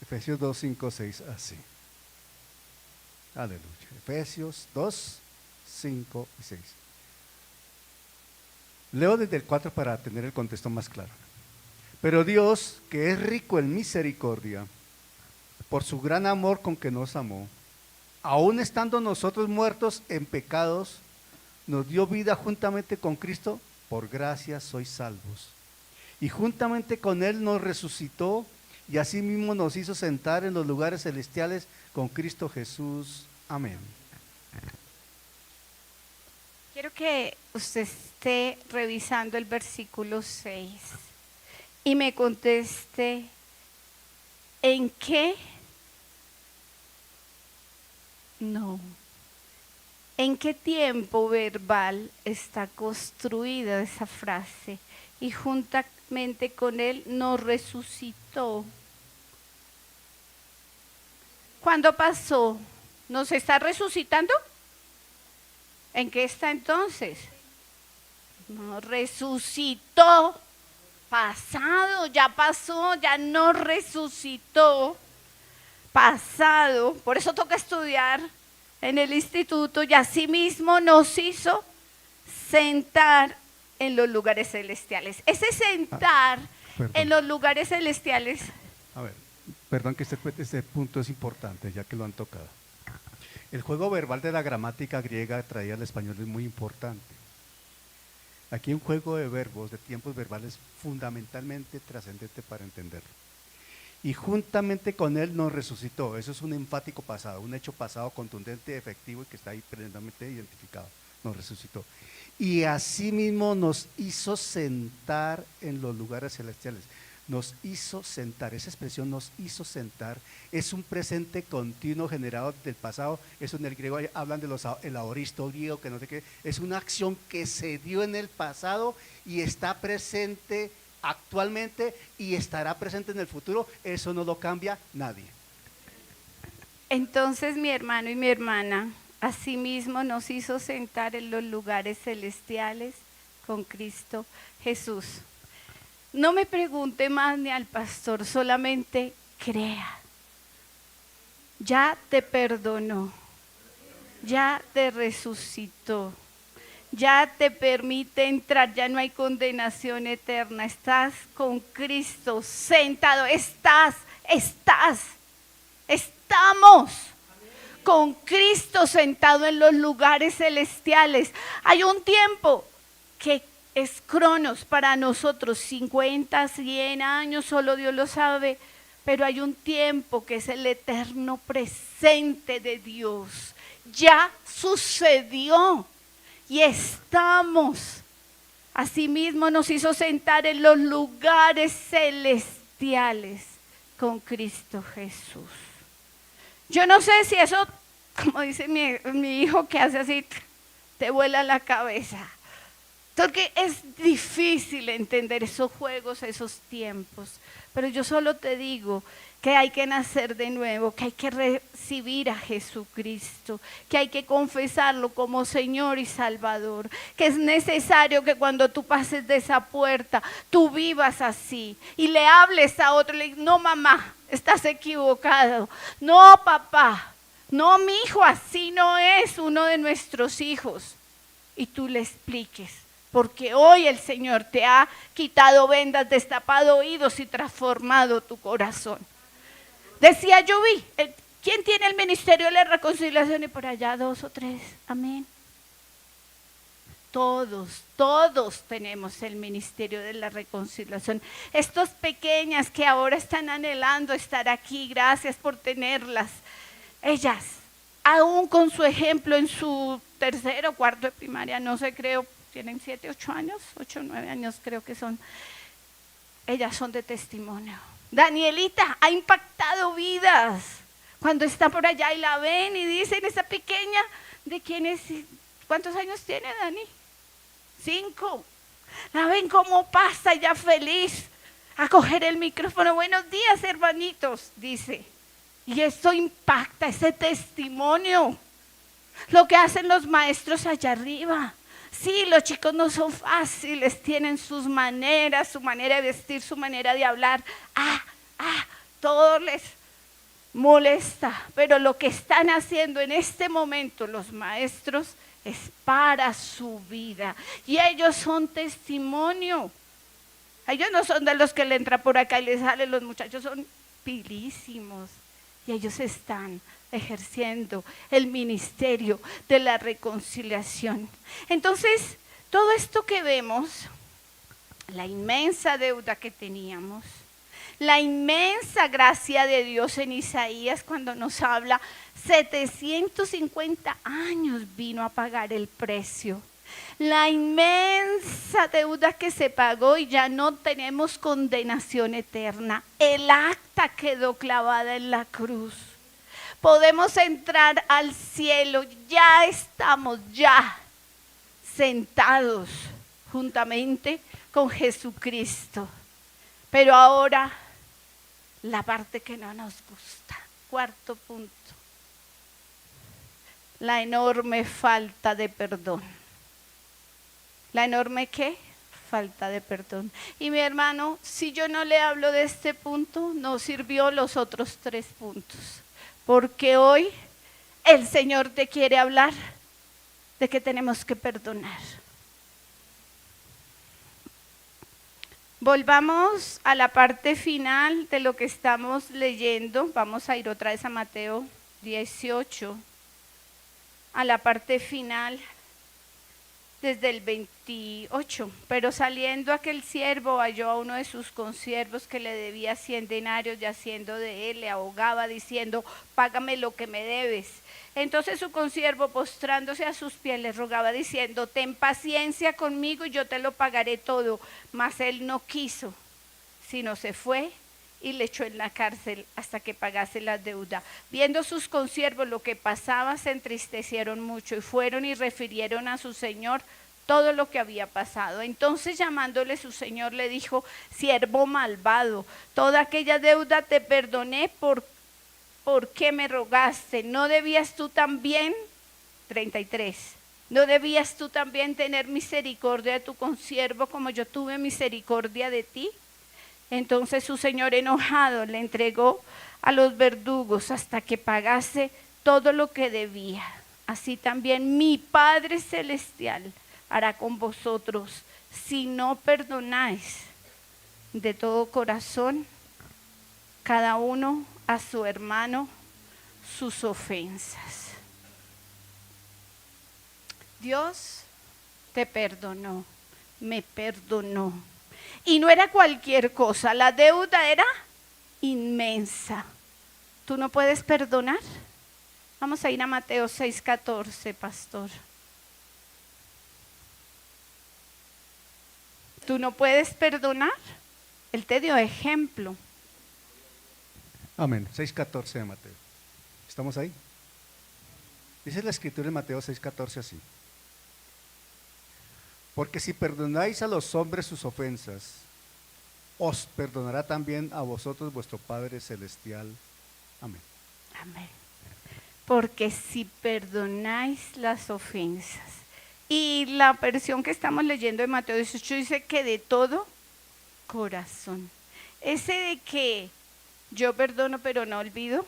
Efesios 2:5-6 así. Aleluya. Efesios 2:5-6. Leo desde el 4 para tener el contexto más claro. Pero Dios, que es rico en misericordia, por su gran amor con que nos amó, aun estando nosotros muertos en pecados, nos dio vida juntamente con Cristo, por gracia sois salvos. Y juntamente con Él nos resucitó y asimismo nos hizo sentar en los lugares celestiales con Cristo Jesús. Amén. Quiero que usted esté revisando el versículo 6 y me conteste en qué, no, en qué tiempo verbal está construida esa frase y juntamente con él nos resucitó. ¿Cuándo pasó? ¿Nos está resucitando? ¿En qué está entonces? No, resucitó. Pasado, ya pasó, ya no resucitó. Pasado. Por eso toca estudiar en el instituto y asimismo nos hizo sentar en los lugares celestiales. Ese sentar Perdón. en los lugares celestiales. A ver, perdón que este punto es importante, ya que lo han tocado. El juego verbal de la gramática griega traída al español es muy importante. Aquí un juego de verbos, de tiempos verbales, fundamentalmente trascendente para entenderlo. Y juntamente con él nos resucitó. Eso es un enfático pasado, un hecho pasado contundente, efectivo y que está ahí plenamente identificado. Nos resucitó. Y asimismo nos hizo sentar en los lugares celestiales. Nos hizo sentar, esa expresión nos hizo sentar, es un presente continuo generado del pasado. Eso en el griego hablan de el aoristo griego, que no sé qué, es una acción que se dio en el pasado y está presente actualmente y estará presente en el futuro. Eso no lo cambia nadie. Entonces mi hermano y mi hermana, asimismo nos hizo sentar en los lugares celestiales con Cristo Jesús. No me pregunte más ni al pastor, solamente crea. Ya te perdonó, ya te resucitó, ya te permite entrar, ya no hay condenación eterna. Estás con Cristo sentado, estamos con Cristo sentado en los lugares celestiales. Hay un tiempo que es cronos para nosotros, 50, 100 años, solo Dios lo sabe, pero hay un tiempo que es el eterno presente de Dios. Ya sucedió y estamos. Asimismo nos hizo sentar en los lugares celestiales con Cristo Jesús. Yo no sé si eso, como dice mi hijo que hace así, te vuela la cabeza. Porque es difícil entender esos juegos, esos tiempos. Pero yo solo te digo que hay que nacer de nuevo, que hay que recibir a Jesucristo, que hay que confesarlo como Señor y Salvador, que es necesario que cuando tú pases de esa puerta, tú vivas así y le hables a otro, le digas, no mamá, estás equivocado, no papá, no mi hijo, así no es uno de nuestros hijos. Y tú le expliques. Porque hoy el Señor te ha quitado vendas, destapado oídos y transformado tu corazón. Decía yo ¿quién tiene el ministerio de la reconciliación? Y por allá 2 o 3, amén. Todos tenemos el ministerio de la reconciliación. Estos pequeñas que ahora están anhelando estar aquí, gracias por tenerlas. Ellas, aún con su ejemplo en su 3º o 4º de primaria, no sé, creo, tienen 7, 8 años, 8, 9 años creo que son. Ellas son de testimonio. Danielita ha impactado vidas. Cuando está por allá y la ven y dicen, esa pequeña, ¿de quién es? ¿Cuántos años tiene Dani? 5. La ven como pasa ya feliz a coger el micrófono. Buenos días, hermanitos, dice. Y esto impacta, ese testimonio. Lo que hacen los maestros allá arriba. Sí, los chicos no son fáciles, tienen sus maneras, su manera de vestir, su manera de hablar. Todo les molesta, pero lo que están haciendo en este momento los maestros es para su vida. Y ellos son testimonio. Ellos no son de los que le entra por acá y les salen, los muchachos son pilísimos. Y ellos están ejerciendo el ministerio de la reconciliación. Entonces, todo esto que vemos, la inmensa deuda que teníamos, La inmensa gracia de Dios en Isaías cuando nos habla, 750 años vino a pagar el precio. La inmensa deuda que se pagó y ya no tenemos condenación eterna. El acta quedó clavada en la cruz. Podemos entrar al cielo, ya estamos sentados juntamente con Jesucristo. Pero ahora, la parte que no nos gusta, cuarto punto, la enorme falta de perdón. ¿La enorme qué? Falta de perdón. Y mi hermano, si yo no le hablo de este punto, no sirvió los otros 3 puntos. Porque hoy el Señor te quiere hablar de que tenemos que perdonar. Volvamos a la parte final de lo que estamos leyendo. Vamos a ir otra vez a Mateo 18, a la parte final, desde el 28. Pero saliendo aquel siervo halló a uno de sus consiervos que le debía 100 denarios y haciendo de él le ahogaba diciendo, págame lo que me debes. Entonces su consiervo postrándose a sus pies le rogaba diciendo, ten paciencia conmigo y yo te lo pagaré todo. Mas él no quiso, sino se fue y le echó en la cárcel hasta que pagase la deuda. Viendo sus consiervos lo que pasaba, se entristecieron mucho y fueron y refirieron a su señor todo lo que había pasado. Entonces llamándole su señor le dijo, siervo malvado, toda aquella deuda te perdoné, ¿por qué me rogaste? ¿No debías tú también? 33. ¿No debías tú también tener misericordia de tu consiervo como yo tuve misericordia de ti? Entonces su señor enojado le entregó a los verdugos hasta que pagase todo lo que debía. Así también mi Padre Celestial hará con vosotros si no perdonáis de todo corazón cada uno a su hermano sus ofensas. Dios te perdonó, me perdonó. Y no era cualquier cosa, la deuda era inmensa. ¿Tú no puedes perdonar? Vamos a ir a Mateo 6:14, pastor. ¿Tú no puedes perdonar? Él te dio ejemplo. Amén. 6:14 de Mateo. ¿Estamos ahí? Dice la escritura en Mateo 6:14 así. Porque si perdonáis a los hombres sus ofensas, os perdonará también a vosotros vuestro Padre Celestial. Amén. Amén. Porque si perdonáis las ofensas. Y la versión que estamos leyendo de Mateo 18 dice que de todo corazón. Ese de que yo perdono pero no olvido.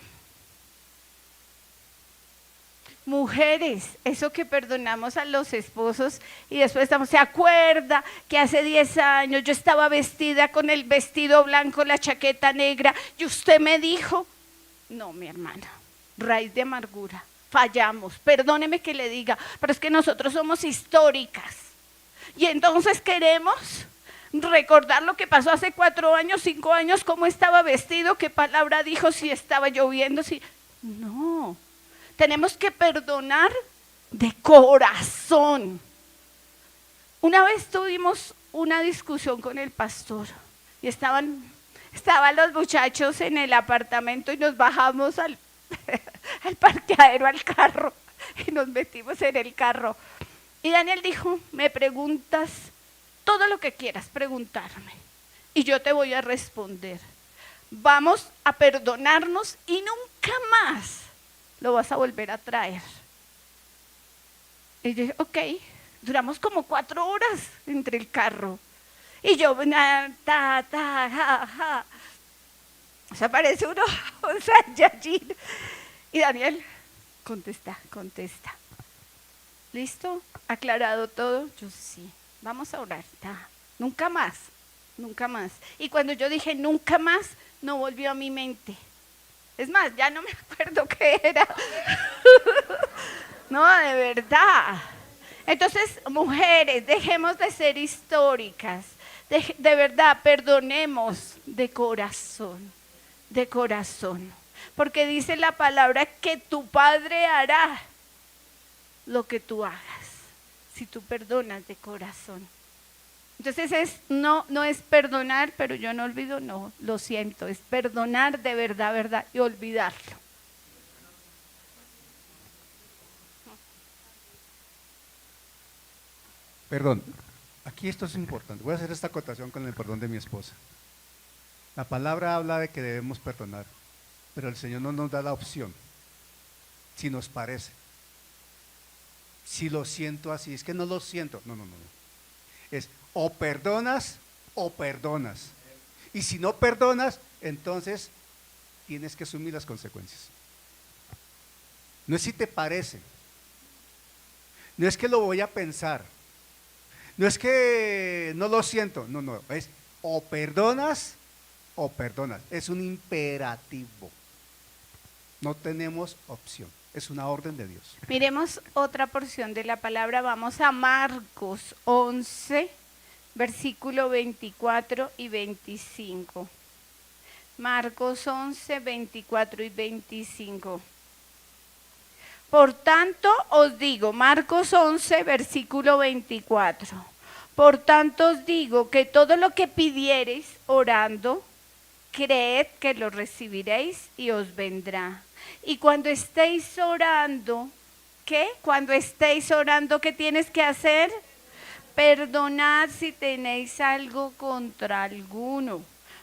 Mujeres, eso que perdonamos a los esposos y después se acuerda que hace 10 años yo estaba vestida con el vestido blanco, la chaqueta negra y usted me dijo, no mi hermana, raíz de amargura, fallamos, perdóneme que le diga, pero es que nosotros somos históricas y entonces queremos recordar lo que pasó hace 4 años, 5 años, cómo estaba vestido, qué palabra dijo, si estaba lloviendo, si no. Tenemos que perdonar de corazón. Una vez tuvimos una discusión con el pastor y estaban los muchachos en el apartamento y nos bajamos al parqueadero, al carro y nos metimos en el carro. Y Daniel dijo, me preguntas todo lo que quieras preguntarme y yo te voy a responder. Vamos a perdonarnos y nunca más lo vas a volver a traer. Y yo dije, ok, duramos como 4 horas entre el carro. Y yo, se aparece uno, un Saiyajin. Y Daniel, contesta. ¿Listo? ¿Aclarado todo? Yo sí, vamos a orar. Nunca más. Y cuando yo dije nunca más, no volvió a mi mente. Es más, ya no me acuerdo qué era. No, de verdad. Entonces, mujeres, dejemos de ser históricas. De verdad, perdonemos de corazón, de corazón. Porque dice la palabra que tu Padre hará lo que tú hagas, si tú perdonas de corazón. Entonces no es perdonar, pero yo no olvido, no, lo siento, es perdonar de verdad, verdad, y olvidarlo. Perdón, aquí esto es importante. Voy a hacer esta acotación con el perdón de mi esposa. La palabra habla de que debemos perdonar, pero el Señor no nos da la opción, si nos parece. Si lo siento así, es que no lo siento. No. Es o perdonas o perdonas. Y si no perdonas, entonces tienes que asumir las consecuencias. No es si te parece. No es que lo voy a pensar. No es que no lo siento. No. Es o perdonas o perdonas. Es un imperativo. No tenemos opción. Es una orden de Dios. Miremos otra porción de la palabra. Vamos a Marcos 11, versículo 24 y 25. Marcos 11, 24 y 25. Por tanto os digo, Marcos 11, versículo 24. Por tanto os digo que todo lo que pidiereis orando, creed que lo recibiréis y os vendrá. Y cuando estéis orando, ¿qué? Cuando estéis orando, ¿qué tienes que hacer? Perdonad si tenéis algo contra alguno,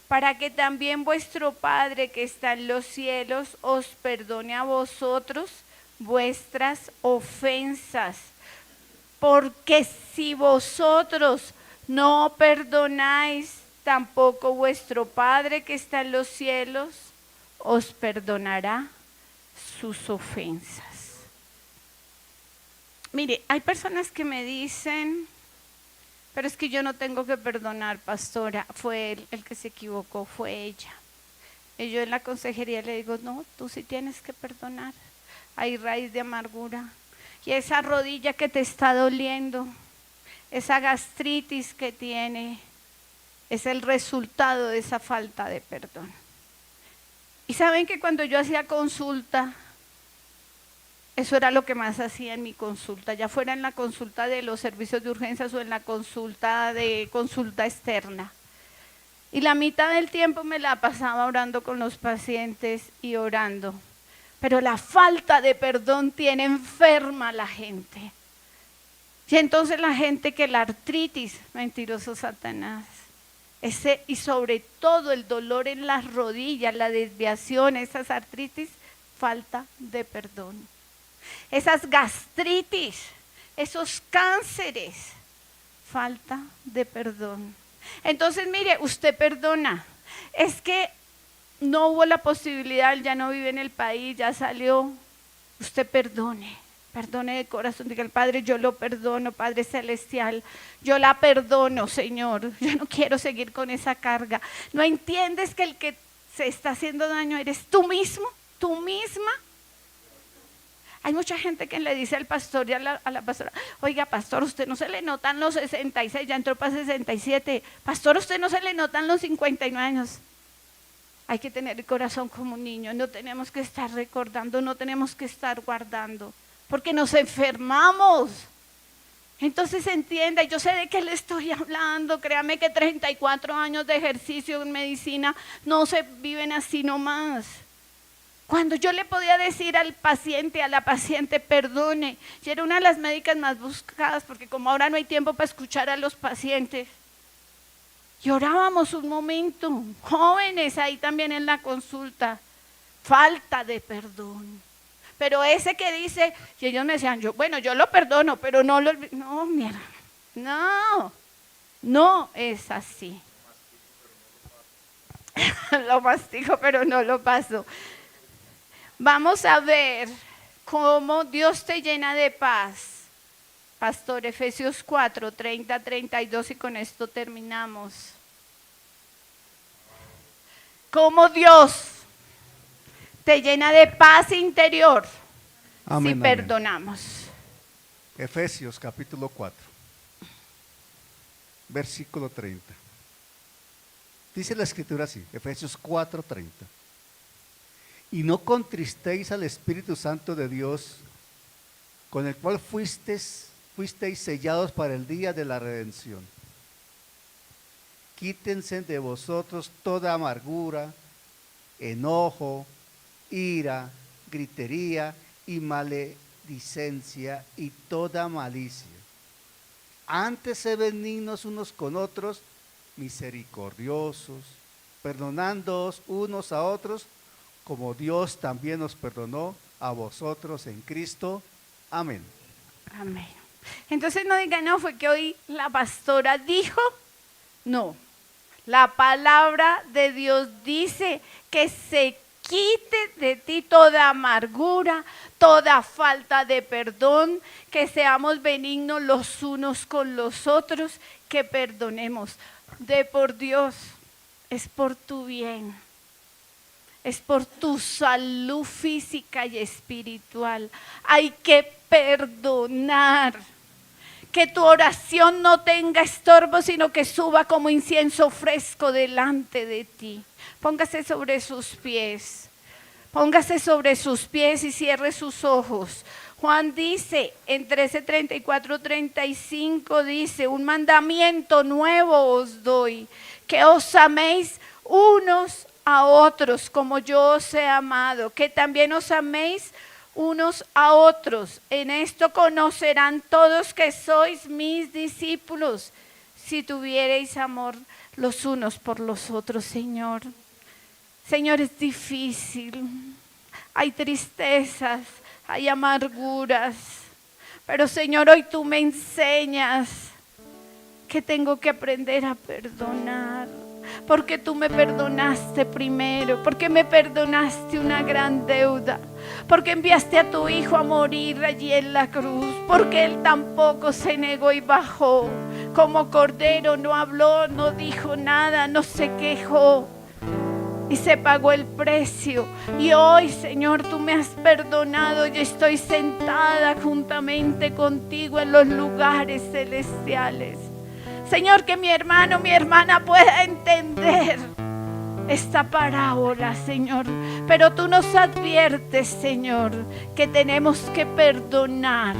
para que también vuestro Padre que está en los cielos os perdone a vosotros vuestras ofensas. Porque si vosotros no perdonáis, tampoco vuestro Padre que está en los cielos os perdonará sus ofensas. Mire, hay personas que me dicen, pero es que yo no tengo que perdonar, pastora, fue él el que se equivocó, fue ella. Y yo en la consejería le digo, no, tú sí tienes que perdonar. Hay raíz de amargura. Y esa rodilla que te está doliendo, esa gastritis que tiene, es el resultado de esa falta de perdón. Y saben que cuando yo hacía consulta, eso era lo que más hacía en mi consulta, ya fuera en la consulta de los servicios de urgencias o en la consulta externa. Y la mitad del tiempo me la pasaba orando con los pacientes y orando. Pero la falta de perdón tiene enferma a la gente. Y entonces la gente que la artritis, mentiroso Satanás, y sobre todo el dolor en las rodillas, la desviación, esas artritis, falta de perdón. Esas gastritis, esos cánceres, falta de perdón. Entonces, mire, usted perdona. Es que no hubo la posibilidad, ya no vive en el país, ya salió. Usted perdone de corazón. Diga al Padre, yo lo perdono, Padre Celestial. Yo la perdono, Señor. Yo no quiero seguir con esa carga. ¿No entiendes que el que se está haciendo daño eres tú mismo, tú misma? Hay mucha gente que le dice al pastor y a la pastora, oiga, pastor, usted no se le notan los 66, ya entró para 67. Pastor, usted no se le notan los 59 años. Hay que tener el corazón como un niño, no tenemos que estar recordando, no tenemos que estar guardando, porque nos enfermamos. Entonces entienda, yo sé de qué le estoy hablando, créame que 34 años de ejercicio en medicina no se viven así nomás. Cuando yo le podía decir al paciente, a la paciente, perdone, yo era una de las médicas más buscadas, porque como ahora no hay tiempo para escuchar a los pacientes, llorábamos un momento, jóvenes ahí también en la consulta, falta de perdón. Pero ese que dice, y ellos me decían, yo lo perdono, pero no lo olvido. No, mira, no es así. Lo mastico, pero no lo paso. Vamos a ver cómo Dios te llena de paz. Pastor, Efesios 4, 30, 32 y con esto terminamos. Cómo Dios te llena de paz interior. Amén, si amén. perdonamos. Efesios capítulo 4, versículo 30. Dice la escritura así, Efesios 4:30. Y no contristéis al Espíritu Santo de Dios, con el cual fuisteis sellados para el día de la redención. Quítense de vosotros toda amargura, enojo, ira, gritería y maledicencia y toda malicia. Antes sed benignos unos con otros, misericordiosos, perdonándoos unos a otros, como Dios también os perdonó a vosotros en Cristo. Amén. Amén. Entonces no digan, no, fue que hoy la pastora dijo. No, la palabra de Dios dice que se quite de ti toda amargura, toda falta de perdón, que seamos benignos los unos con los otros, que perdonemos. De por Dios, es por tu bien, es por tu salud física y espiritual. Hay que perdonar. Que tu oración no tenga estorbo, sino que suba como incienso fresco delante de ti. Póngase sobre sus pies. Póngase sobre sus pies y cierre sus ojos. Juan dice en 13:34-35, dice, un mandamiento nuevo os doy, que os améis unos a otros como yo os he amado, que también os améis unos a otros. En esto conocerán todos que sois mis discípulos, si tuviereis amor los unos por los otros, Señor. Señor, es difícil, hay tristezas, hay amarguras, pero Señor, hoy tú me enseñas que tengo que aprender a perdonar. Porque tú me perdonaste primero, porque me perdonaste una gran deuda, porque enviaste a tu hijo a morir allí en la cruz, porque él tampoco se negó y bajó como cordero, no habló, no dijo nada, no se quejó y se pagó el precio. Y hoy, Señor, tú me has perdonado y estoy sentada juntamente contigo en los lugares celestiales. Señor, que mi hermano, mi hermana pueda entender esta parábola, Señor. Pero tú nos adviertes, Señor, que tenemos que perdonar.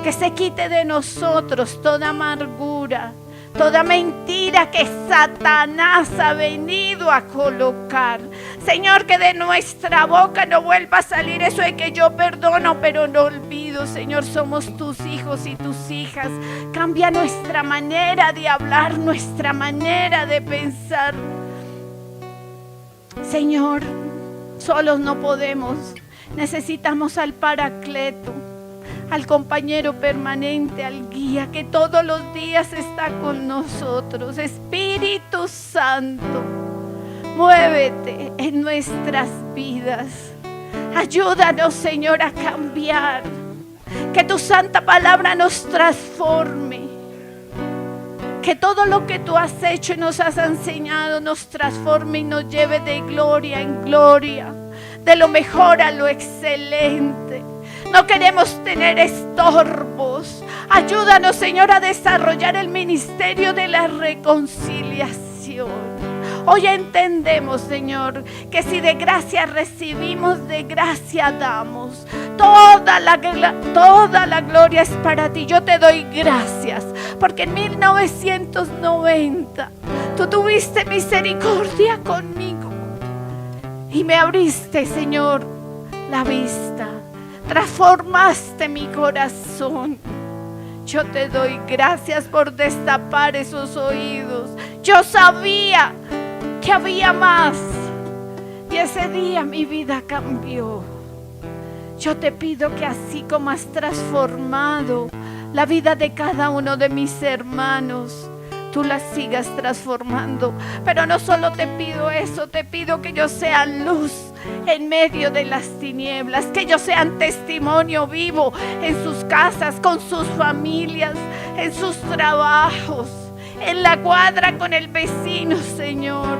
Que se quite de nosotros toda amargura, toda mentira que Satanás ha venido a colocar. Señor, que de nuestra boca no vuelva a salir eso de que yo perdono, pero no olvido. Señor, somos tus hijos y tus hijas. Cambia nuestra manera de hablar, nuestra manera de pensar. Señor, solos no podemos. Necesitamos al Paracleto, al compañero permanente, al guía que todos los días está con nosotros. Espíritu Santo, muévete en nuestras vidas. Ayúdanos, Señor, a cambiar. Que tu santa palabra nos transforme. Que todo lo que tú has hecho y nos has enseñado nos transforme y nos lleve de gloria en gloria, de lo mejor a lo excelente. No queremos tener estorbos. Ayúdanos, Señor, a desarrollar el ministerio de la reconciliación. Hoy entendemos, Señor, que si de gracia recibimos, de gracia damos. Toda la gloria es para ti. Yo te doy gracias, porque en 1990 tú tuviste misericordia conmigo y me abriste, Señor, la vista. Transformaste mi corazón. Yo te doy gracias por destapar esos oídos. Yo sabía que había más y ese día mi vida cambió. Yo te pido que así como has transformado la vida de cada uno de mis hermanos, tú la sigas transformando. Pero no solo te pido eso, te pido que yo sea luz en medio de las tinieblas, que ellos sean testimonio vivo en sus casas, con sus familias, en sus trabajos, en la cuadra con el vecino, Señor.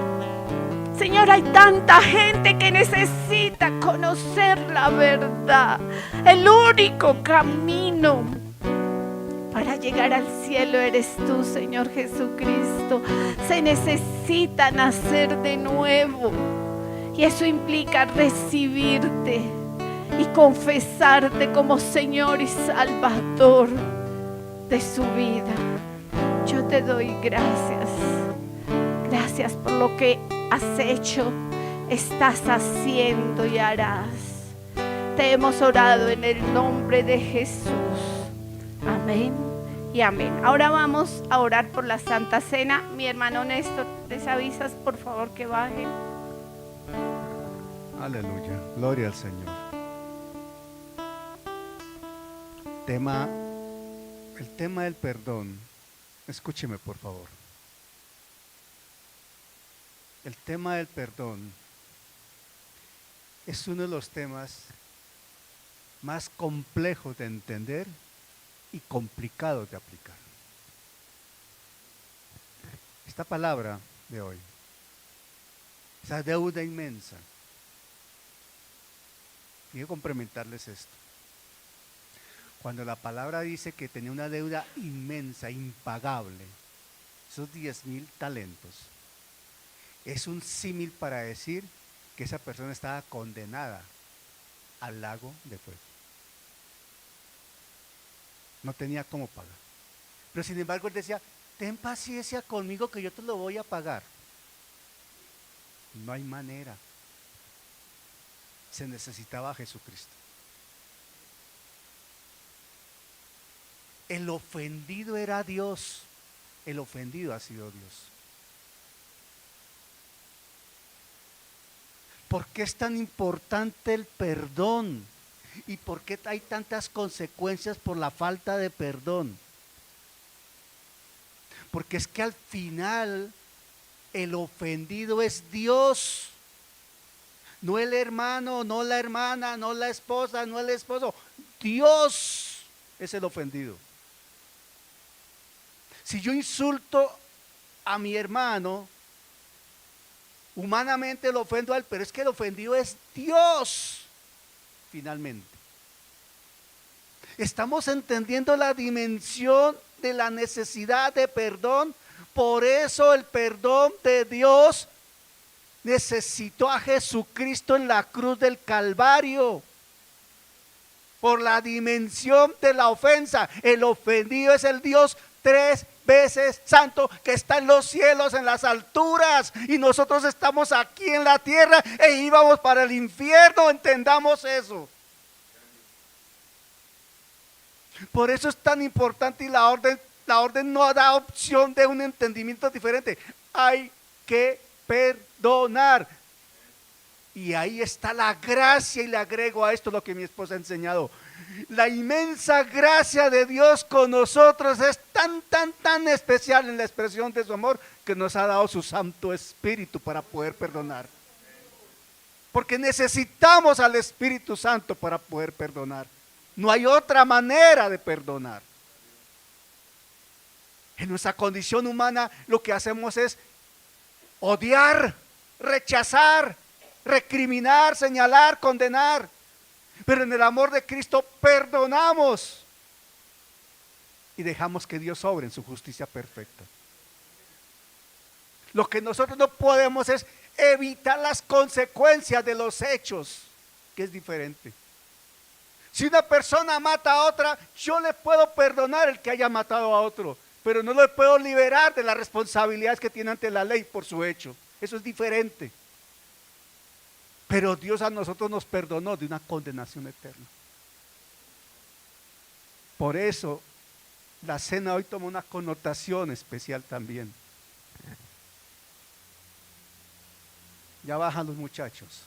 Señor, hay tanta gente que necesita conocer la verdad, el único camino Para llegar al cielo eres tú, Señor Jesucristo. Se necesita nacer de nuevo. Y eso implica recibirte y confesarte como Señor y Salvador de su vida. Yo te doy gracias. Gracias por lo que has hecho, estás haciendo y harás. Te hemos orado en el nombre de Jesús. Amén y amén. Ahora vamos a orar por la Santa Cena. Mi hermano Néstor, ¿les avisas por favor que bajen? Aleluya, gloria al Señor. El tema del perdón. Escúcheme por favor. El tema del perdón es uno de los temas más complejos de entender y complicados de aplicar. Esta palabra de hoy, esa deuda inmensa, quiero complementarles esto. Cuando la palabra dice que tenía una deuda inmensa, impagable, esos 10,000 talentos, es un símil para decir que esa persona estaba condenada al lago de fuego. No tenía cómo pagar. Pero sin embargo él decía, ten paciencia conmigo que yo te lo voy a pagar. No hay manera. Se necesitaba a Jesucristo. El ofendido era Dios. El ofendido ha sido Dios. ¿Por qué es tan importante el perdón? ¿Y por qué hay tantas consecuencias por la falta de perdón? Porque es que al final el ofendido es Dios. No el hermano, no la hermana, no la esposa, no el esposo. Dios es el ofendido. Si yo insulto a mi hermano, humanamente lo ofendo a él, pero es que el ofendido es Dios, finalmente. Estamos entendiendo la dimensión de la necesidad de perdón. Por eso el perdón de Dios necesitó a Jesucristo en la cruz del Calvario. Por la dimensión de la ofensa. El ofendido es el Dios 3 veces santo que está en los cielos, en las alturas, y nosotros estamos aquí en la tierra e íbamos para el infierno. Entendamos eso. Por eso es tan importante, y la orden no da opción de un entendimiento diferente. Hay que perdonar. Y ahí está la gracia, y le agrego a esto lo que mi esposa ha enseñado. La inmensa gracia de Dios con nosotros es tan especial en la expresión de su amor, que nos ha dado su Santo Espíritu para poder perdonar. Porque necesitamos al Espíritu Santo para poder perdonar. No hay otra manera de perdonar. En nuestra condición humana lo que hacemos es odiar, rechazar, recriminar, señalar, condenar. Pero en el amor de Cristo perdonamos y dejamos que Dios obre en su justicia perfecta. Lo que nosotros no podemos es evitar las consecuencias de los hechos, que es diferente. Si una persona mata a otra, yo le puedo perdonar el que haya matado a otro, pero no le puedo liberar de las responsabilidades que tiene ante la ley por su hecho. Eso es diferente. Pero Dios a nosotros nos perdonó de una condenación eterna. Por eso la cena hoy toma una connotación especial también. Ya bajan los muchachos.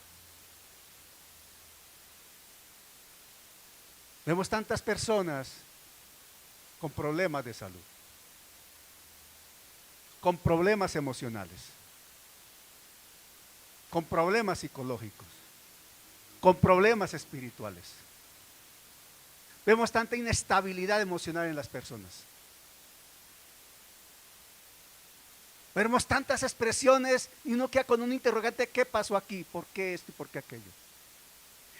Vemos tantas personas con problemas de salud, con problemas emocionales, con problemas psicológicos, con problemas espirituales. Vemos tanta inestabilidad emocional en las personas. Vemos tantas expresiones y uno queda con un interrogante: ¿qué pasó aquí? ¿Por qué esto y por qué aquello?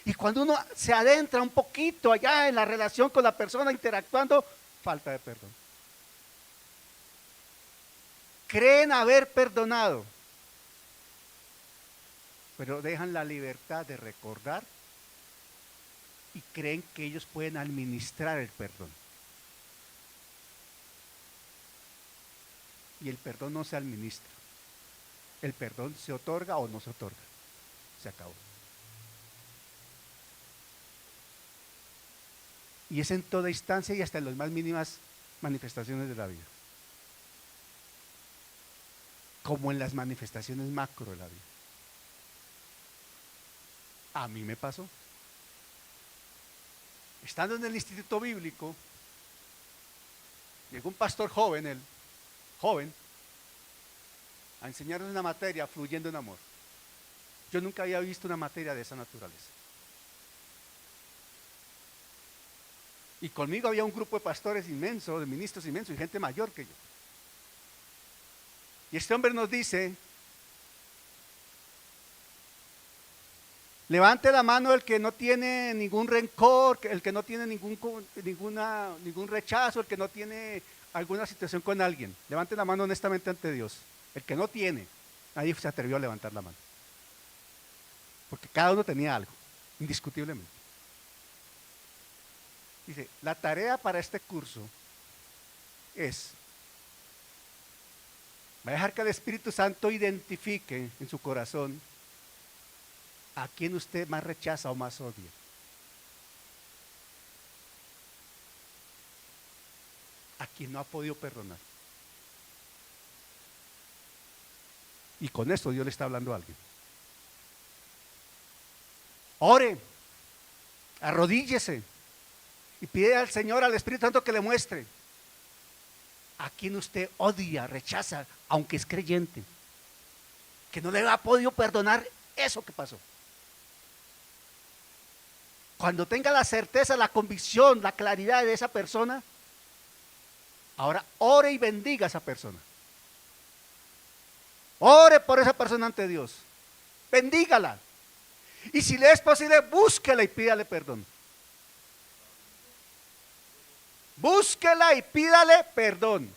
Y cuando uno se adentra un poquito allá en la relación con la persona interactuando, falta de perdón. Creen haber perdonado, pero dejan la libertad de recordar y creen que ellos pueden administrar el perdón. Y el perdón no se administra. El perdón se otorga o no se otorga. Se acabó. Y es en toda instancia y hasta en las más mínimas manifestaciones de la vida. Como en las manifestaciones macro de la vida. A mí me pasó. Estando en el instituto bíblico, llegó un pastor joven, a enseñarnos una materia fluyendo en amor. Yo nunca había visto una materia de esa naturaleza. Y conmigo había un grupo de pastores inmenso, de ministros inmensos y gente mayor que yo. Y este hombre nos dice: levante la mano el que no tiene ningún rencor, el que no tiene ningún rechazo, el que no tiene alguna situación con alguien. Levante la mano honestamente ante Dios. El que no tiene, nadie se atrevió a levantar la mano. Porque cada uno tenía algo, indiscutiblemente. Dice, la tarea para este curso es, va a dejar que el Espíritu Santo identifique en su corazón a quién usted más rechaza o más odia. A quien no ha podido perdonar. Y con esto Dios le está hablando a alguien. Ore, arrodíllese y pide al Señor, al Espíritu Santo, que le muestre a quien usted odia, rechaza, aunque es creyente, que no le ha podido perdonar eso que pasó. Cuando tenga la certeza, la convicción, la claridad de esa persona, ahora ore y bendiga a esa persona. Ore por esa persona ante Dios. Bendígala. Y si le es posible, búsquela y pídale perdón. Búsquela y pídale perdón.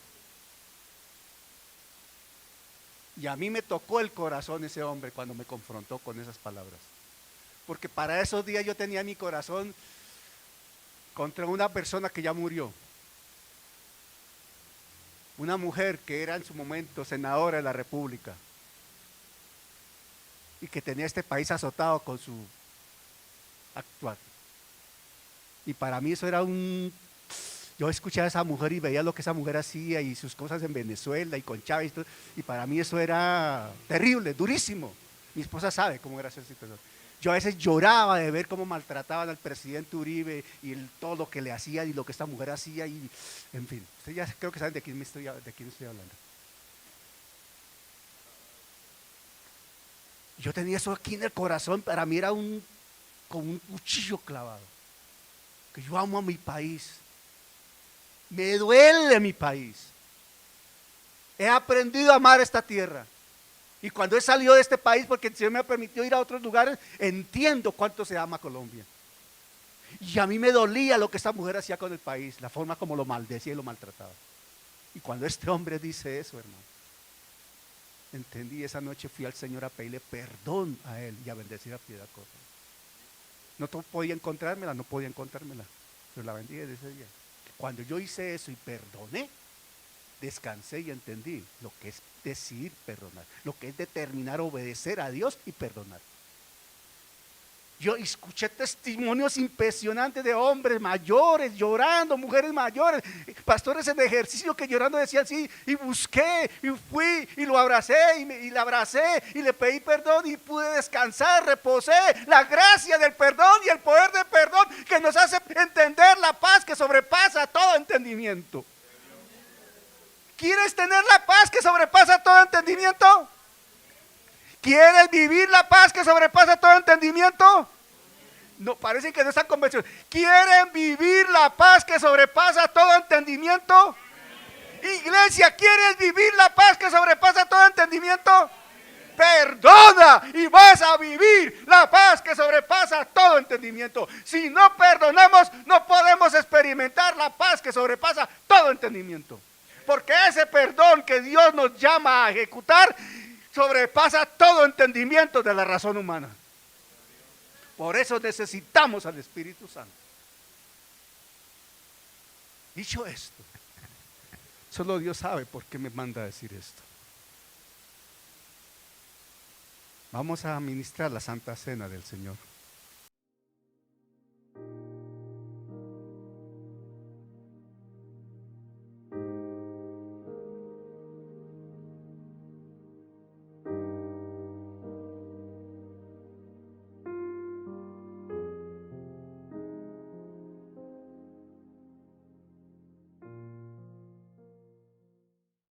Y a mí me tocó el corazón ese hombre cuando me confrontó con esas palabras. Porque para esos días yo tenía mi corazón contra una persona que ya murió. Una mujer que era en su momento senadora de la República y que tenía este país azotado con su actuar. Y para mí eso era yo escuchaba a esa mujer y veía lo que esa mujer hacía y sus cosas en Venezuela y con Chávez y para mí eso era terrible, durísimo. Mi esposa sabe cómo era esa situación. Yo a veces lloraba de ver cómo maltrataban al presidente Uribe y todo lo que le hacía y lo que esta mujer hacía y en fin, ustedes ya creo que saben de quién estoy hablando. Yo tenía eso aquí en el corazón, para mí era como un cuchillo clavado. Que yo amo a mi país. Me duele mi país. He aprendido a amar esta tierra. Y cuando he salido de este país, porque el Señor me ha permitido ir a otros lugares, entiendo cuánto se ama Colombia. Y a mí me dolía lo que esta mujer hacía con el país, la forma como lo maldecía y lo maltrataba. Y cuando este hombre dice eso, hermano, entendí, esa noche fui al Señor a pedirle perdón a él y a bendecir a Piedad Corta. No podía encontrármela, pero la bendiga desde ese día. Cuando yo hice eso y perdoné, descansé y entendí lo que es decidir perdonar, lo que es determinar obedecer a Dios y perdonar. Yo escuché testimonios impresionantes de hombres mayores llorando, mujeres mayores, pastores en ejercicio que llorando decían sí, y busqué, y fui, y lo abracé, y le abracé, y le pedí perdón, y pude descansar, reposé, la gracia del perdón y el poder del perdón que nos hace entender la paz que sobrepasa todo entendimiento. ¿Quieres tener la paz que sobrepasa todo entendimiento? ¿Quieres vivir la paz que sobrepasa todo entendimiento? No, parece que no están convencidos. ¿Quieren vivir la paz que sobrepasa todo entendimiento? Iglesia, ¿quieres vivir la paz que sobrepasa todo entendimiento? perdona y vas a vivir la paz que sobrepasa todo entendimiento. Si no perdonamos, no podemos experimentar la paz que sobrepasa todo entendimiento. Porque ese perdón que Dios nos llama a ejecutar sobrepasa todo entendimiento de la razón humana. Por eso necesitamos al Espíritu Santo. Dicho esto, solo Dios sabe por qué me manda a decir esto. Vamos a ministrar la Santa Cena del Señor.